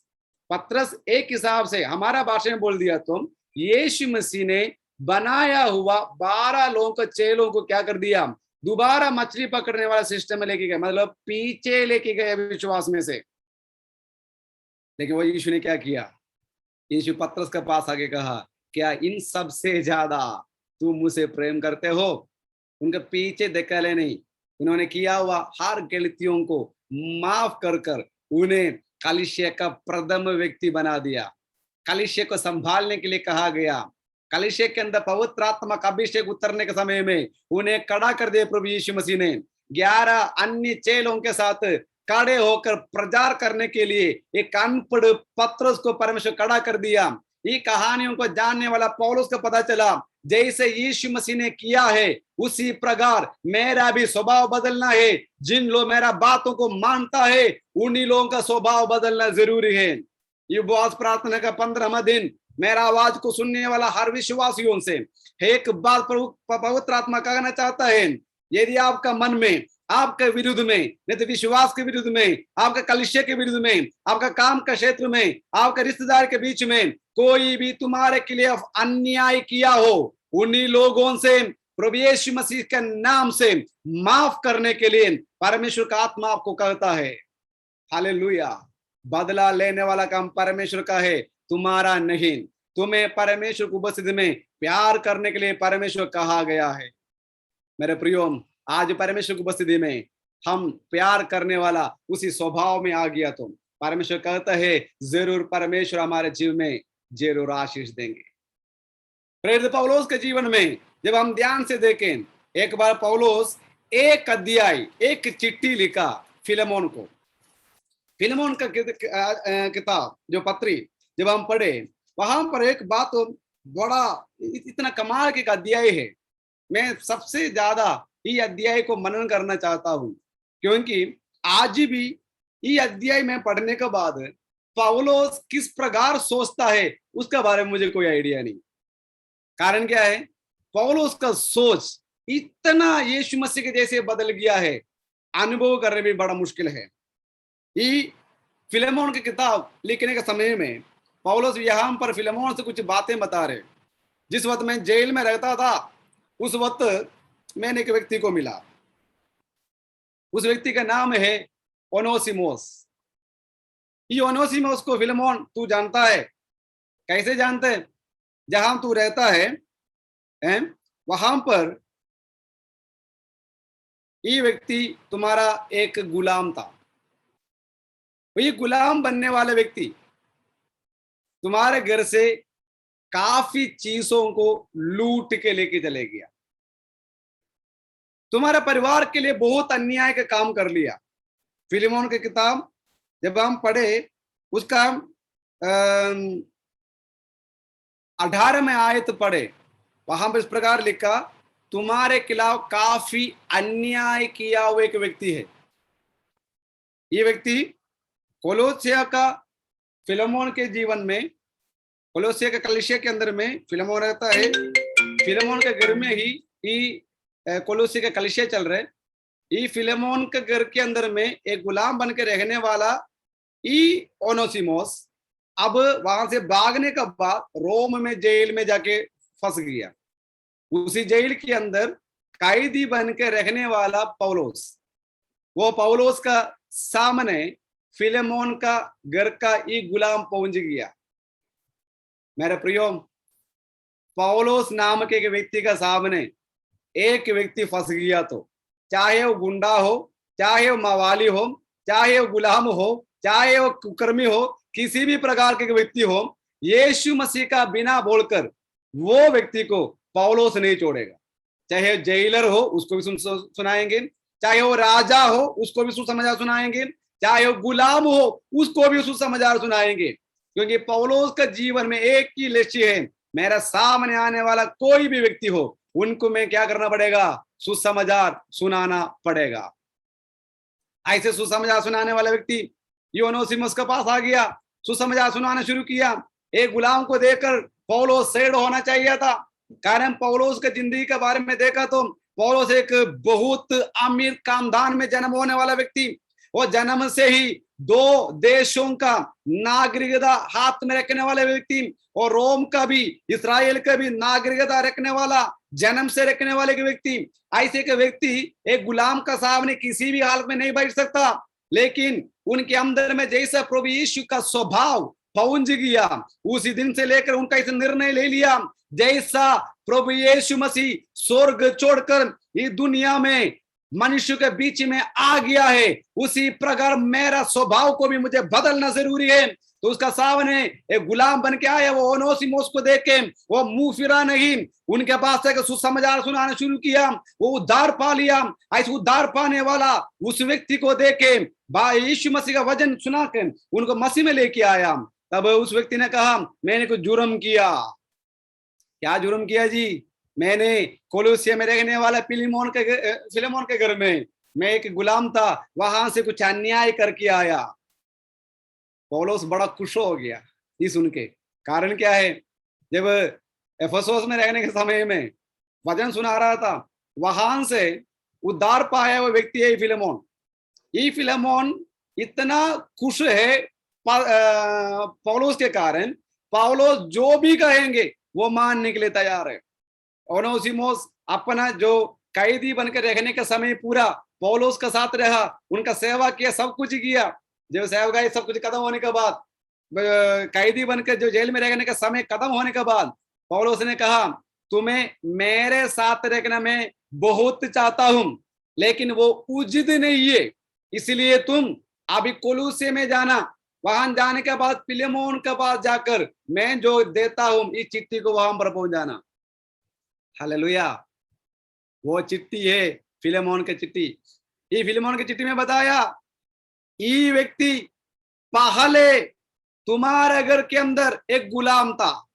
Speaker 3: पतरस एक हिसाब से हमारा भाषा में बोल दिया तुम, यीशु मसीह ने बनाया हुआ 12 लोगों को, चेलों को क्या कर दिया, दोबारा मछली पकड़ने वाला सिस्टम में लेके गए, मतलब पीछे लेके गए विश्वास में से। लेकिन वो यीशु ने क्या किया, यीशु पतरस के पास आके कहा, क्या इन सब से ज्यादा तुम मुझसे प्रेम करते हो? उनके पीछे देखा ले नहीं, उन्होंने किया हुआ हर गलतियों को माफ कर कर उन्हें कलीसिया का प्रथम व्यक्ति बना दिया। कलीसिया को संभालने के लिए कहा गया, कलीसिया के अंदर पवित्र आत्मा का अभिषेक उतरने के समय में उन्हें खड़ा कर दिया प्रभु यीशु मसीह ने। 11 अन्य चेलों के साथ खड़े होकर प्रचार करने के लिए एक अनपढ़ पतरस को परमेश्वर खड़ा कर दिया। ये कहानियों को जानने वाला पौलुस को पता चला, जैसे यीशु मसीह ने किया है उसी प्रकार मेरा भी स्वभाव बदलना है। जिन लोग मेरा बातों को मानता है उन्हीं लोगों का स्वभाव बदलना जरूरी है। ये उपवास प्रार्थना का 15वां दिन, मेरा आवाज को सुनने वाला हर विश्वासियों से एक बात पवित्र आत्मा कहना चाहता है, यदि आपका मन में, आपके विरुद्ध में, नहीं तो विश्वास के विरुद्ध में, आपका कलीसिया के विरुद्ध में, आपका काम का क्षेत्र में, आपका रिश्तेदार के बीच में कोई भी तुम्हारे के लिए अन्याय किया हो, उन्हीं लोगों से प्रभु यीशु मसीह के नाम से माफ करने के लिए परमेश्वर का आत्मा आपको कहता है। हालेलुया। बदला लेने वाला काम परमेश्वर का है, तुम्हारा नहीं। तुम्हें परमेश्वर की उपस्थिति में प्यार करने के लिए परमेश्वर कहा गया है। मेरे प्रियो, आज परमेश्वर की उपस्थिति में हम प्यार करने वाला उसी स्वभाव में आ गया। तो परमेश्वर कहता है जरूर परमेश्वर हमारे जीवन में जरूर आशीष देंगे। प्रेरित पौलुस के जीवन में जब हम ध्यान से देखें, एक बार पौलुस एक अध्याय, एक चिट्ठी लिखा फिलेमोन को। फिलेमोन का किताब जो पत्री जब हम पढ़े, वहां पर एक बात बड़ा इतना कमाल के अध्याय है। मैं सबसे ज्यादा ये अध्याय को मनन करना चाहता हूं, क्योंकि आज भी ये अध्याय में पढ़ने के बाद पौलुस किस प्रकार सोचता है उसके बारे में मुझे कोई आइडिया नहीं। कारण क्या है, पौलुस का सोच इतना यीशु मसीह के जैसे बदल गया है, अनुभव करने भी बड़ा मुश्किल है। ये फिलेमोन की किताब लिखने के समय में पौलुस यहाँ पर फिलेमोन से कुछ बातें बता रहे। जिस वक्त मैं जेल में रहता था उस वक्त मैंने एक व्यक्ति को मिला। उस व्यक्ति का नाम है ओनेसिमुस। ये ओनेसिमुस को फिलेमोन तू जानता है? कैसे जानते हैं? जहां तू रहता है वहां पर ये व्यक्ति तुम्हारा एक गुलाम था। ये गुलाम बनने वाले व्यक्ति तुम्हारे घर से काफी चीजों को लूट के लेके चले गया, तुम्हारे परिवार के लिए बहुत अन्याय का काम कर लिया। फिलेमोन की किताब जब हम पढ़े, उसका 18वें आयत पढ़े, वहां पर इस प्रकार लिखा, तुम्हारे खिलाफ काफी अन्याय किया हुआ एक व्यक्ति है। ये व्यक्ति कोलोसिया का फिलेमोन के जीवन में, कोलोसिया के कलीसिया के अंदर में फिलेमोन रहता है। फिलेमोन के घर में ही कोलोसिया के कलीसिया चल रहे। ये फिलेमोन के घर के अंदर में एक गुलाम बन के रहने वाला ई ओनोसिमोस अब वहां से भागने का बाद रोम में जेल में जाके फंस गया। उसी जेल के अंदर कैदी बन के रहने वाला पौलोस, वो पौलोस का सामने फिलेमोन का घर का ई गुलाम पहुंच गया। मेरे प्रियो, पौलोस नाम के एक व्यक्ति का सामने एक व्यक्ति फंस गया तो चाहे वो गुंडा हो, चाहे वो मवाली हो, चाहे वो गुलाम हो, चाहे वो कुकर्मी हो, किसी भी प्रकार के व्यक्ति हो, यीशु मसीह का बिना बोलकर वो व्यक्ति को पौलोस नहीं छोड़ेगा। चाहे जेलर हो उसको भी सुनाएंगे, चाहे वो राजा हो उसको भी सुसमाचार सुनाएंगे, चाहे वो गुलाम हो उसको भी सुसमाचार सुनाएंगे। क्योंकि पौलोस का जीवन में एक ही लक्ष्य है, मेरा सामने आने वाला कोई भी व्यक्ति हो उनको मैं क्या करना पड़ेगा, सुसमाचार सुनाना पड़ेगा। ऐसे सुसमाचार सुनाने वाला व्यक्ति ओनेसिमुस के पास आ गया, सुसमाचार सुनाना शुरू किया। एक गुलाम को देखकर पौलोस सैड होना चाहिए था, कारण पौलोस के जिंदगी के बारे में देखा तो पौलोस एक बहुत अमीर खानदान में जन्म होने वाला व्यक्ति, वो जन्म से ही 2 देशों का नागरिकता हाथ में रखने वाले व्यक्ति, और रोम का भी इस्राएल का भी नागरिकता रखने वाला, जन्म से रखने वाले के व्यक्ति। ऐसे के व्यक्ति एक गुलाम का सामने किसी भी हालत में नहीं बैठ सकता, लेकिन उनके अंदर में जैसा प्रभु यीशु का स्वभाव पहुंच गया, उसी दिन से लेकर उनका इस निर्णय ले लिया, जैसा प्रभु यीशु मसीह स्वर्ग छोड़कर इस दुनिया में मनुष्य के बीच में आ गया है, उसी प्रकार मेरा स्वभाव को भी मुझे बदलना जरूरी है। तो उसका सामने एक गुलाम बन के आया, वो ओनेसिमुस को देख के वो मुंह फिरा नहीं, उनके पास से सुसमाचार सुनाना शुरू किया, वो उद्धार पा लिया। ऐसे उद्धार पाने वाला उस व्यक्ति को देख के भाई यीशु मसीह का वचन सुना के उनको मसीह में लेके आया। तब उस व्यक्ति ने कहा, मैंने कुछ जुर्म किया। क्या जुर्म किया जी? मैंने कोलोसिया में रहने वाला फिलेमोन के घर में मैं एक गुलाम था, वहां से कुछ अन्याय करके आया। पौलोस बड़ा खुश हो गया ये सुन के। कारण क्या है, जब एफेसोस में रहने के समय में वचन सुना रहा था, वहां से उद्धार पाया वो व्यक्ति है फिलेमोन। ये फिलेमोन इतना खुश है पौलोस के कारण, पौलोस जो भी कहेंगे वो मानने के लिए तैयार है। ओनेसिमुस अपना जो कैदी बनकर रहने का समय पूरा पौलोस का साथ रहा, उनका सेवा किया, सब कुछ किया। जब सेवकाई सब कुछ खत्म होने के बाद, कैदी बनकर जो जेल में रहने का समय खत्म होने के बाद, पौलोस ने कहा, तुम्हें मेरे साथ रहना मैं बहुत चाहता हूं, लेकिन वो उचित नहीं है, इसलिए तुम अभी कोलोसे में जाना। वहां जाने के बाद फिलेमोन के पास जाकर मैं जो देता हूं इस चिट्ठी को वहां पर पहुंचाना। हालेलुया। वो चिट्ठी है फिलेमोन की चिट्ठी। ये फिलेमोन की चिट्ठी में बताया, ये व्यक्ति पहले तुम्हारे घर के अंदर एक गुलाम था,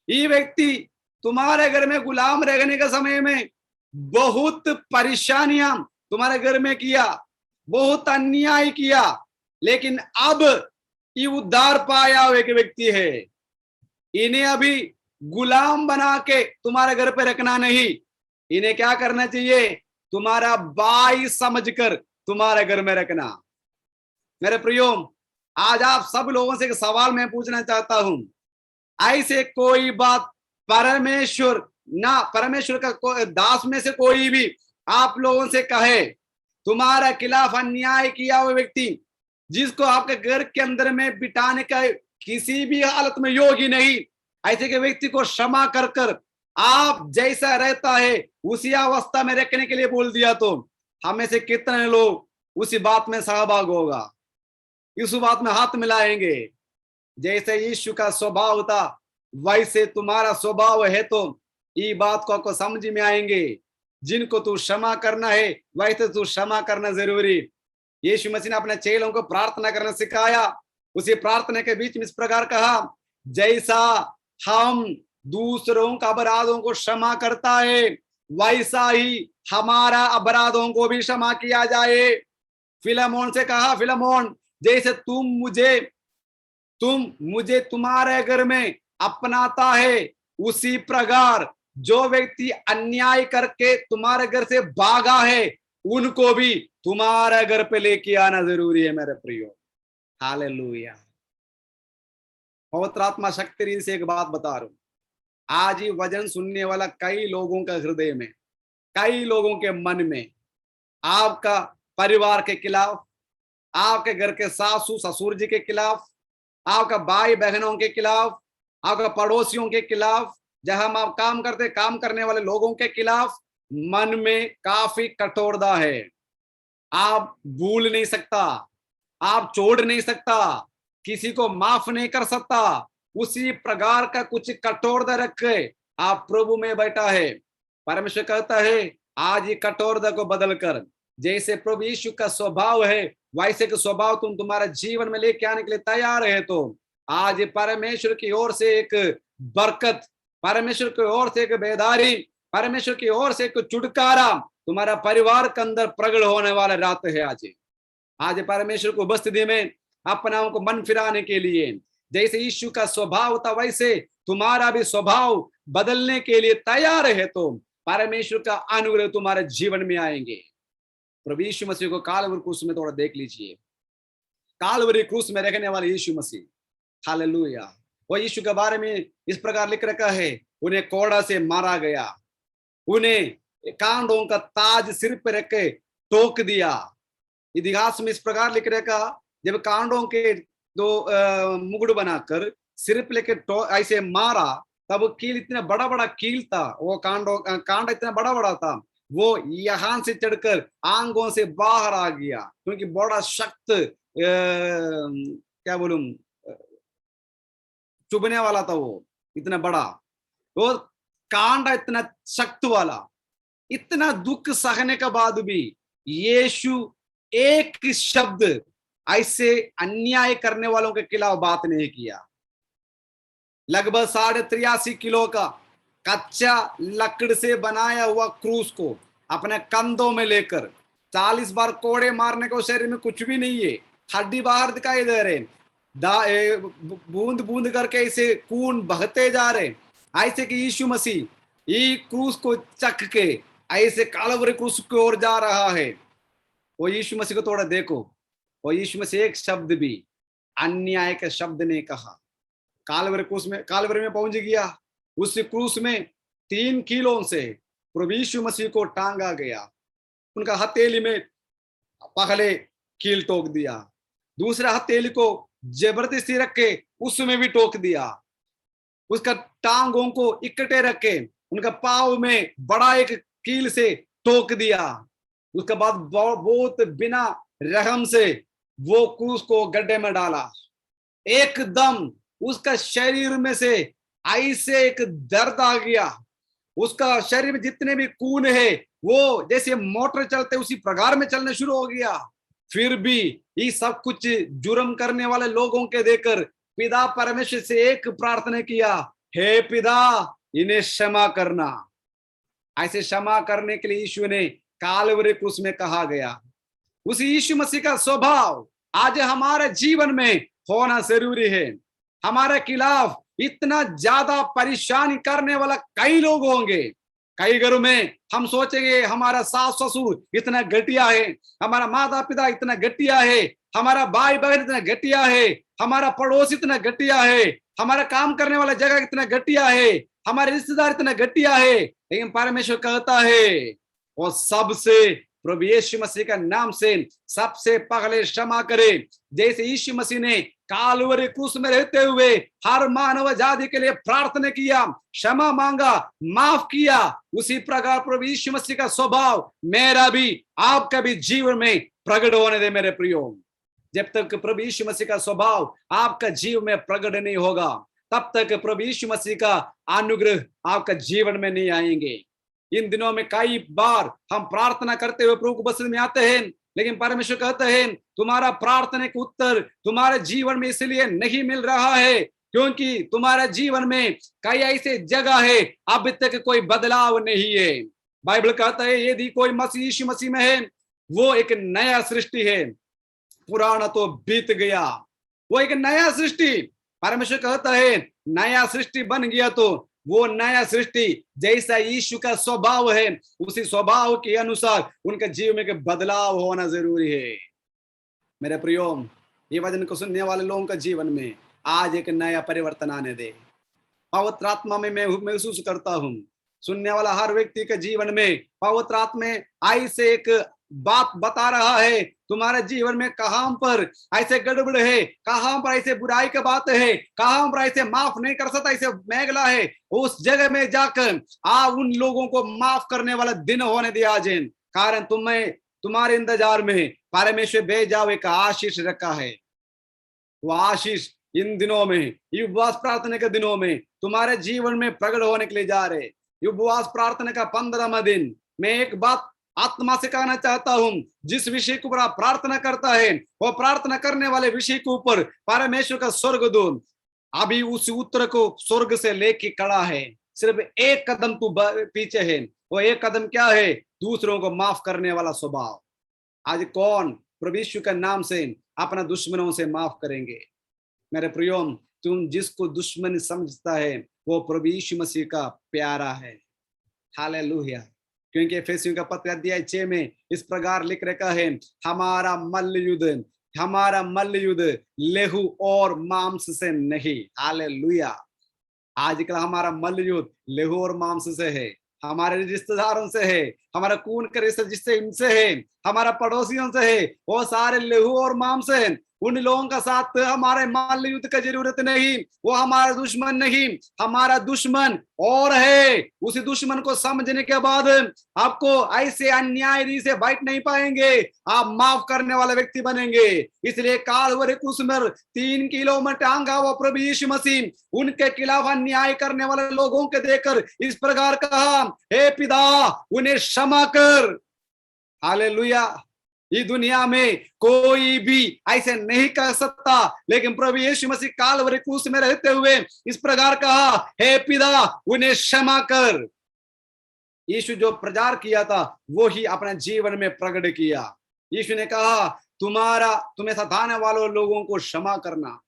Speaker 3: ये व्यक्ति तुम्हारे घर में गुलाम रहने के समय में बहुत परेशानियां तुम्हारे घर में किया, बहुत अन्याय किया, लेकिन अब ये उद्धार पाया हुआ एक व्यक्ति है। इन्हें अभी गुलाम बना के तुम्हारे घर पे रखना नहीं, इन्हें क्या करना चाहिए, तुम्हारा भाई समझकर तुम्हारे घर में रखना। मेरे प्रियो, आज आप सब लोगों से एक सवाल मैं पूछना चाहता हूं, ऐसे कोई बात परमेश्वर का दास में से कोई भी आप लोगों से कहे, तुम्हारा खिलाफ अन्याय किया हुआ व्यक्ति जिसको आपके घर के अंदर में बिठाने का किसी भी हालत में योग्य नहीं, ऐसे के व्यक्ति को क्षमा कर कर आप जैसा रहता है उसी अवस्था में रखने के लिए बोल दिया, तो हमें से कितने लोग उसी बात में सहभाग होगा, इस बात में हाथ मिलाएंगे। जैसे यीशु का स्वभाव था वैसे तुम्हारा स्वभाव है, तो ये बात को आपको समझ में आएंगे। जिनको तू क्षमा करना है वैसे तू क्षमा करना जरूरी, यीशु मसीह ने अपने चेलों को प्रार्थना करना सिखाया। उसी प्रार्थना के बीच में इस प्रकार कहा, जैसा हम दूसरों का अपराधों को क्षमा करता है, वैसा ही हमारा अपराधों को भी क्षमा किया जाए। फिलेमोन से कहा, फिलेमोन जैसे तुम मुझे तुम्हारे घर में अपनाता है, उसी प्रकार जो व्यक्ति अन्याय करके तुम्हारे घर से भागा है, उनको भी तुम्हारे घर पे लेके आना जरूरी है मेरे प्रियो। हालेलुया। पवित्र आत्मा शक्ति रीति से एक बात बता रहा हूं, आज ही वचन सुनने वाला कई लोगों का हृदय में, कई लोगों के मन में आपका परिवार के खिलाफ, आपके घर के सासू ससुर जी के खिलाफ, आपका भाई बहनों के खिलाफ, आपका पड़ोसियों के खिलाफ, जहां आप काम करते काम करने वाले लोगों के खिलाफ मन में काफी कठोरता है। आप भूल नहीं सकता, आप छोड़ नहीं सकता, किसी को माफ नहीं कर सकता। उसी प्रकार का कुछ कठोरता रखे आप प्रभु में बैठा है। परमेश्वर कहता है, आज ये कठोरता को बदल कर, जैसे प्रभु यीशु का स्वभाव है वैसे का स्वभाव तुम तुम्हारे जीवन में लेके आने के लिए तैयार है, तो आज परमेश्वर की ओर से एक बरकत, परमेश्वर की ओर से एक बेदारी, परमेश्वर की ओर से एक छुटकारा तुम्हारा परिवार के अंदर प्रकट होने वाला रात है। आज परमेश्वर को उपस्थिति में अपनाओं को मन फिराने के लिए, जैसे यीशु का स्वभाव था वैसे तुम्हारा भी स्वभाव बदलने के लिए तैयार है, तो परमेश्वर का अनुग्रह तुम्हारे जीवन में आएंगे। प्रभु यीशु मसीह को कालवरी क्रूस में थोड़ा देख लीजिए। कालवरी क्रूस में रहने वाले यीशु मसीह, हालेलुया। वो यीशु के बारे में इस प्रकार लिख रखा है, उन्हें कोड़ा से मारा गया, उन्हें कांडों का ताज सिर पर रख के टोक दिया। इतिहास में इस प्रकार लिख रखा, जब कांडों के दो मुकुट बनाकर सिर पे लेके ऐसे मारा, तब कील इतना बड़ा बड़ा कील था, वो कांड इतना बड़ा बड़ा था, वो यहां से चढ़कर आंगों से बाहर आ गया, क्योंकि बड़ा सख्त क्या बोलूं चुभने वाला था वो, इतना बड़ा वो कांड, इतना सख्त वाला। इतना दुख सहने के बाद भी यीशु एक शब्द ऐसे अन्याय करने वालों के खिलाफ बात नहीं किया। लगभग 83.5 किलो का कच्चा लकड़ से बनाया हुआ क्रूस को अपने कंधों में लेकर 40 बार कोड़े मारने को शरीर में कुछ भी नहीं है, हड्डी बाहर दिखाई दे रहे, बूंद बूंद करके ऐसे खून बहते जा रहे, ऐसे कि यीशु मसीह ये क्रूस को चक के ऐसे कालवरी क्रूस की ओर जा रहा है। वो यीशु मसीह को थोड़ा देखो, वो यीशु मसीह एक शब्द भी अन्याय का शब्द ने कहा। कालवरी में पहुंच गया। उस क्रूस में 3 कीलों से प्रभु यीशु मसीह को टांगा गया। उनका हथेली में पहले कील टोक दिया, दूसरा हथेली को जबरदस्ती रख के उसमें भी टोक दिया, उसका टांगों को इकट्ठे रख के उनका पाव में बड़ा एक कील से टोक दिया। उसके बाद बहुत बिना रहम से वो क्रूस को गड्ढे में डाला। एकदम उसका शरीर में से ऐसे एक दर्द आ गया, उसका शरीर में जितने भी खून है वो जैसे मोटर चलते उसी प्रकार में चलने शुरू हो गया। फिर भी ये सब कुछ जुर्म करने वाले लोगों के देखकर पिता परमेश्वर से एक प्रार्थना किया, हे पिता इन्हें क्षमा करना। ऐसे क्षमा करने के लिए यीशु ने कालवरी क्रूस में कहा गया। उसी यीशु मसीह का स्वभाव आज हमारे जीवन में होना जरूरी है। हमारे खिलाफ इतना ज्यादा परेशानी करने वाला कई लोग होंगे। कई घरों में हम सोचेंगे हमारा सास ससुर इतना घटिया है, हमारा माता पिता इतना घटिया है, हमारा भाई बहन इतना घटिया है, हमारा पड़ोस इतना घटिया है, हमारा काम करने वाला जगह इतना घटिया है, हमारे रिश्तेदार इतना घटिया है। लेकिन परमेश्वर कहता है वो सबसे प्रभु यीशु मसीह का नाम से सबसे पहले क्षमा करे। जैसे यीशु मसीह ने कालवरी क्रूस में रहते हुए हर मानव जाति के लिए प्रार्थना किया, क्षमा मांगा, माफ किया, उसी प्रकार प्रभु यीशु मसीह का स्वभाव मेरा भी आपका भी जीवन में प्रकट होने दे मेरे प्रियो। जब तक प्रभु यीशु मसीह का स्वभाव आपका जीवन में प्रकट नहीं होगा, तब तक प्रभु यीशु मसीह का अनुग्रह आपका जीवन में नहीं आएंगे। इन दिनों में कई बार हम प्रार्थना करते हुए प्रभु को उपस्थिति में आते हैं, लेकिन परमेश्वर कहते हैं तुम्हारा प्रार्थना का उत्तर तुम्हारे जीवन में इसलिए नहीं मिल रहा है क्योंकि तुम्हारे जीवन में कई ऐसे जगह है अभी तक कोई बदलाव नहीं है। बाइबल कहता है यदि कोई यीशु मसीह में है वो एक नया सृष्टि है, पुराना तो बीत गया, वो एक नया सृष्टि। परमेश्वर कहता है नया सृष्टि बन गया तो वो नया सृष्टि जैसा यीशु का स्वभाव है उसी स्वभाव के अनुसार उनके जीवन में बदलाव होना जरूरी है। मेरे प्रियो, ये वचन को सुनने वाले लोगों का जीवन में आज एक नया परिवर्तन आने दे। पवित्र आत्मा में मैं महसूस करता हूँ सुनने वाला हर व्यक्ति के जीवन में पवित्र आत्मा ऐसे एक बात बता रहा है तुम्हारे जीवन में कहां पर ऐसे गड़बड़ है, कहां पर ऐसे बुराई की बात है, कहां पर ऐसे माफ नहीं कर सकता ऐसे मैगला है, उस जगह में जाकर उन लोगों को माफ करने वाला दिन होने दिया आज। कारण तुम्हारे इंतजार में परमेश्वर भेजावे का आशीष रखा है। वो आशीष इन दिनों में उपवास प्रार्थना के दिनों में तुम्हारे जीवन में प्रकट होने के लिए जा रहे। उपवास प्रार्थना का 15वां दिन मैं एक बात आत्मा से कहना चाहता हूं, जिस विषय के ऊपर आप प्रार्थना करता है वो प्रार्थना करने वाले विषय के ऊपर परमेश्वर का स्वर्गदूत अभी उस उत्तर को स्वर्ग से लेके खड़ा है। सिर्फ एक कदम तू पीछे है, वो एक कदम क्या है? दूसरों को माफ करने वाला स्वभाव। आज कौन प्रभु यीशु के नाम से अपना दुश्मनों से माफ करेंगे? मेरे प्रियो, तुम जिसको दुश्मन समझता है वो प्रभु यीशु मसीह का प्यारा है। हालेलुया। क्योंकि एफेसियों का पत्र अध्याय 6 में इस प्रकार लिख रखा है हमारा मल्ल युद्ध लेहू और मांस से नहीं। हालेलुया। आजकल हमारा मल्ल युद्ध लेहू और मांस से है, हमारे रिश्तेदारों से है, हमारा खून का रिश्ता जिससे इनसे है, हमारा पड़ोसियों से है, वो सारे लेहू और मांस है। उन लोगों का साथ हमारे मल्ल युद्ध की जरूरत नहीं, वो हमारा दुश्मन नहीं, हमारा दुश्मन और है। उसी दुश्मन को समझने के बाद आपको ऐसे अन्याय से बैठ नहीं पाएंगे, आप माफ करने वाला व्यक्ति बनेंगे। इसलिए कालवरी क्रूस पर 3 किलोमीटर टांगा हुआ प्रभु यीशु मसीह उनके खिलाफ अन्याय करने वाले लोगों के देखकर इस प्रकार कहा, हे पिता उन्हें क्षमा कर। हालेलुया। इस दुनिया में कोई भी ऐसे नहीं कर सकता, लेकिन प्रभु यीशु मसीह कालवरी क्रूस में रहते हुए इस प्रकार कहा, हे पिता उन्हें क्षमा कर। यीशु जो प्रचार किया था वो ही अपने जीवन में प्रकट किया। यीशु ने कहा तुम्हें सताने वाले लोगों को क्षमा करना।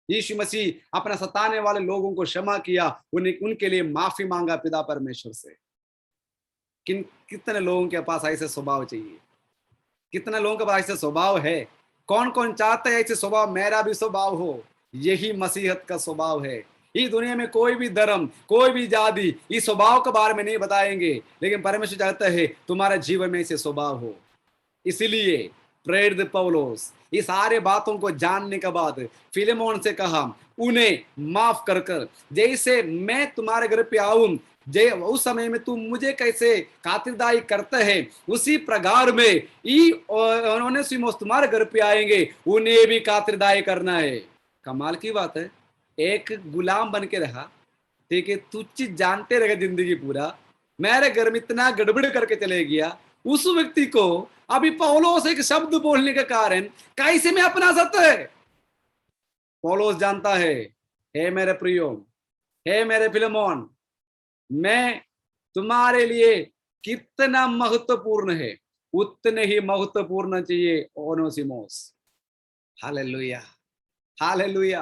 Speaker 3: यीशु मसीह अपने सताने वाले लोगों को क्षमा किया, उनके लिए माफी मांगा पिता परमेश्वर से। कितने लोगों के पास ऐसे स्वभाव चाहिए? कितने लोगों के पास ऐसे स्वभाव है? कौन कौन चाहता है ऐसे स्वभाव मेरा भी स्वभाव हो? यही मसीहत का स्वभाव है। इस दुनिया में कोई भी धर्म, कोई भी जाति इस स्वभाव के बारे में नहीं बताएंगे, लेकिन परमेश्वर चाहता है तुम्हारे जीवन में ऐसे स्वभाव हो। इसलिए प्रेरित पौलुस ये सारे बातों को जानने के बाद फिलेमोन से कहा उन्हें माफ कर जैसे मैं तुम्हारे घर पे आऊं उस समय में तुम मुझे कैसे खातिरदारी करते हैं उसी प्रकार में उन्होंने तुम्हारे घर पे आएंगे, उन्हें भी खातिरदारी करना है। कमाल की बात है। एक गुलाम बन के रहा, ठीक है, तुझ चीज जानते रहेगा जिंदगी पूरा, मेरे घर में इतना गड़बड़ करके चले गया, उस व्यक्ति को अभी पौलुस एक शब्द बोलने के कारण कैसे में अपना सकता है? पौलुस जानता है, हे मेरे प्रियो, हे मेरे फिलेमोन, मैं तुम्हारे लिए कितना महत्वपूर्ण है उतने ही महत्वपूर्ण चाहिए ओनेसिमोस। Hallelujah, hallelujah.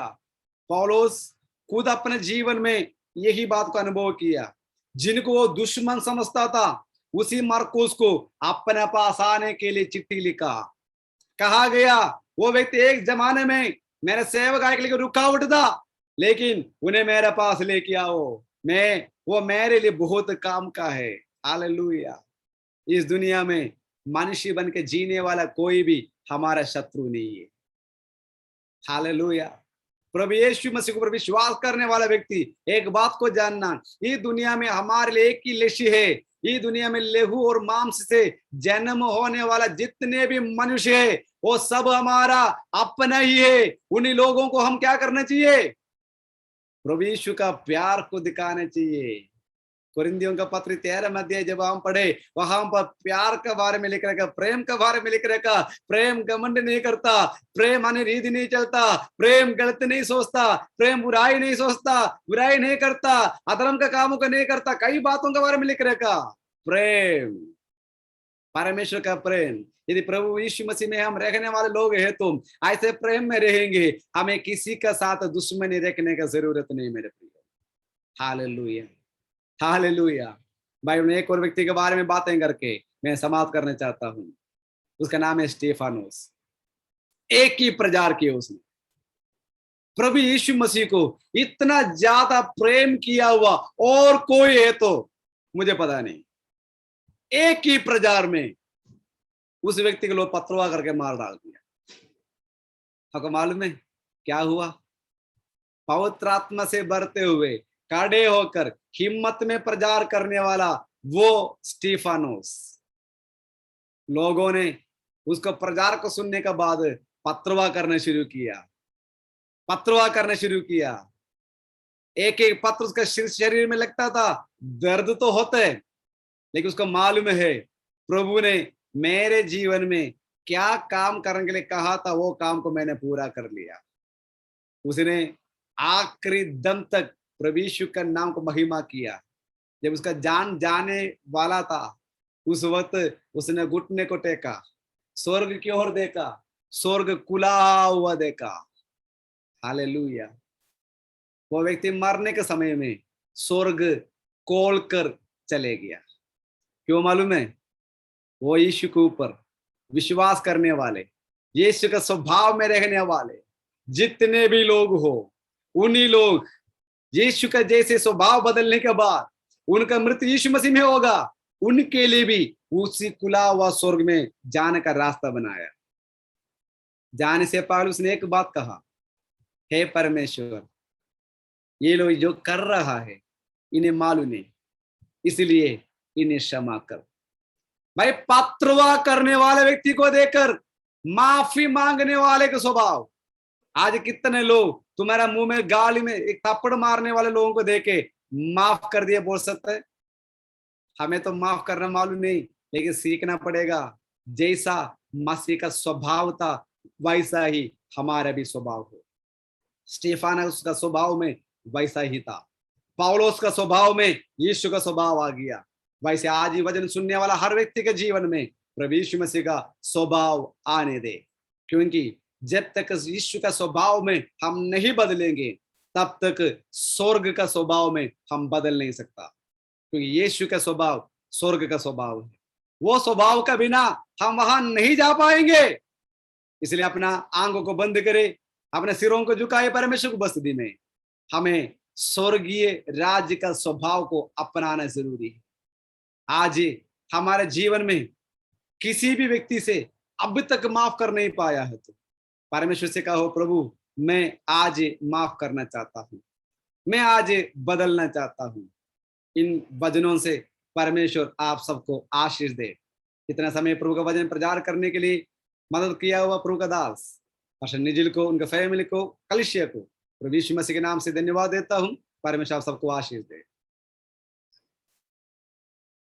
Speaker 3: पौलुस खुद अपने जीवन में यही बात का अनुभव किया। जिनको वो दुश्मन समझता था उसी मरकुस को अपने पास आने के लिए चिट्ठी लिखा। कहा गया वो व्यक्ति एक जमाने में मेरे सेवक के लिए रुकावट था, लेकिन उन्हें मेरे पास लेके आओ, वो मेरे लिए बहुत काम का है। हालेलुया। इस दुनिया में मनुष्य बन के जीने वाला कोई भी हमारा शत्रु नहीं है। हालेलुया। प्रभु यीशु मसीह को विश्वास करने वाला व्यक्ति एक बात को जानना, ये दुनिया में हमारे लिए एक ही लक्ष्य है। ये दुनिया में लहू और मांस से जन्म होने वाला जितने भी मनुष्य है वो सब हमारा अपना ही है। उन्हीं लोगों को हम क्या करना चाहिए? प्रभु यीशु का प्यार को दिखाना चाहिए। कुरिन्थियों का पत्र 13 अध्याय जब हम पढ़े वहां पर प्यार के बारे में लिख रखा, प्रेम के बारे में लिख रखा। प्रेम घमंड नहीं करता, प्रेम अनिरीद नहीं चलता, प्रेम गलत नहीं सोचता, प्रेम बुराई नहीं सोचता, बुराई नहीं करता, अधर्म का कामों को नहीं करता। कई बातों के बारे में लिख रखा। प्रेम, परमेश्वर का प्रेम। यदि प्रभु यीशु मसीह में हम रहने वाले लोग हैं तो ऐसे प्रेम में रहेंगे, हमें किसी का साथ दुश्मनी रखने का जरूरत नहीं मेरे प्रिय। Hallelujah, hallelujah. भाई मैं एक और व्यक्ति के बारे में बातें करके मैं समाप्त करना चाहता हूं। उसका नाम है स्टेफानोस। एक ही प्रचार किया उसने। प्रभु यीशु मसीह को इतना ज्यादा प्रेम किया हुआ और कोई है तो मुझे पता नहीं। एक ही प्रचार में उस व्यक्ति को लोग पथरवा करके मार डाल दिया। आपको मालूम है क्या हुआ? पवित्र आत्मा से भरते हुए खड़े होकर हिम्मत में प्रचार करने वाला वो स्टीफानोस, लोगों ने उसको प्रचार को सुनने के बाद पथरवा करना शुरू किया, पथरवा करना शुरू किया। एक एक पत्र उसका शरीर में लगता था। दर्द तो होता है, लेकिन उसको मालूम है प्रभु ने मेरे जीवन में क्या काम करने के लिए कहा था, वो काम को मैंने पूरा कर लिया। उसने आखिरी दम तक प्रभु यीशु का नाम को महिमा किया। जब उसका जान जाने वाला था उस वक्त उसने घुटने को टेका, स्वर्ग की ओर देखा, स्वर्ग खुला हुआ देखा। हालेलुया। वो व्यक्ति मरने के समय में स्वर्ग खोल कर चले गया। क्यों मालूम है? वो यीशु के ऊपर विश्वास करने वाले, यीशु का स्वभाव में रहने वाले जितने भी लोग हो, उन्हीं लोग यीशु का जैसे स्वभाव बदलने के बाद उनका मृत्यु यीशु मसीह में होगा, उनके लिए भी उसी खुला हुआ स्वर्ग में जाने का रास्ता बनाया। जाने से पहले उसने एक बात कहा, हे परमेश्वर, ये लोग जो कर रहा है इन्हें मालूम नहीं, इसलिए इन्हें क्षमा कर। भाई पथरवा करने वाले व्यक्ति को देखकर माफी मांगने वाले का स्वभाव। आज कितने लोग तुम्हारा मुंह में गाली में एक थप्पड़ मारने वाले लोगों को देके माफ कर दिए बोल सकते हैं? हमें तो माफ करना मालूम नहीं, लेकिन सीखना पड़ेगा। जैसा मसीह का स्वभाव था वैसा ही हमारा भी स्वभाव हो। स्टेफानोस का स्वभाव में वैसा ही था, पौलुस का स्वभाव में यीशु का स्वभाव आ गया। वैसे आज ही वचन सुनने वाला हर व्यक्ति के जीवन में प्रभु यीशु मसीह का स्वभाव आने दे, क्योंकि जब तक यीशु का स्वभाव में हम नहीं बदलेंगे तब तक स्वर्ग का स्वभाव में हम बदल नहीं सकता, क्योंकि यीशु का स्वभाव स्वर्ग का स्वभाव है। वो स्वभाव का बिना हम वहां नहीं जा पाएंगे। इसलिए अपना आंखों को बंद करे, अपने सिरों को झुकाए परमेश्वर को बस्ती में। हमें स्वर्गीय राज्य का स्वभाव को अपनाना जरूरी है। आज हमारे जीवन में किसी भी व्यक्ति से अब तक माफ कर नहीं पाया है तो परमेश्वर से कहो, प्रभु मैं आज माफ करना चाहता हूँ, मैं आज बदलना चाहता हूँ। इन वचनों से परमेश्वर आप सबको आशीष दे। इतना समय प्रभु का वचन प्रचार करने के लिए मदद किया हुआ प्रभु का दास पास्टर निजिल को, उनके फैमिली को, कलिसिया को प्रभु यीशु मसीह के नाम से धन्यवाद देता हूँ। परमेश्वर आप सबको आशीष दे।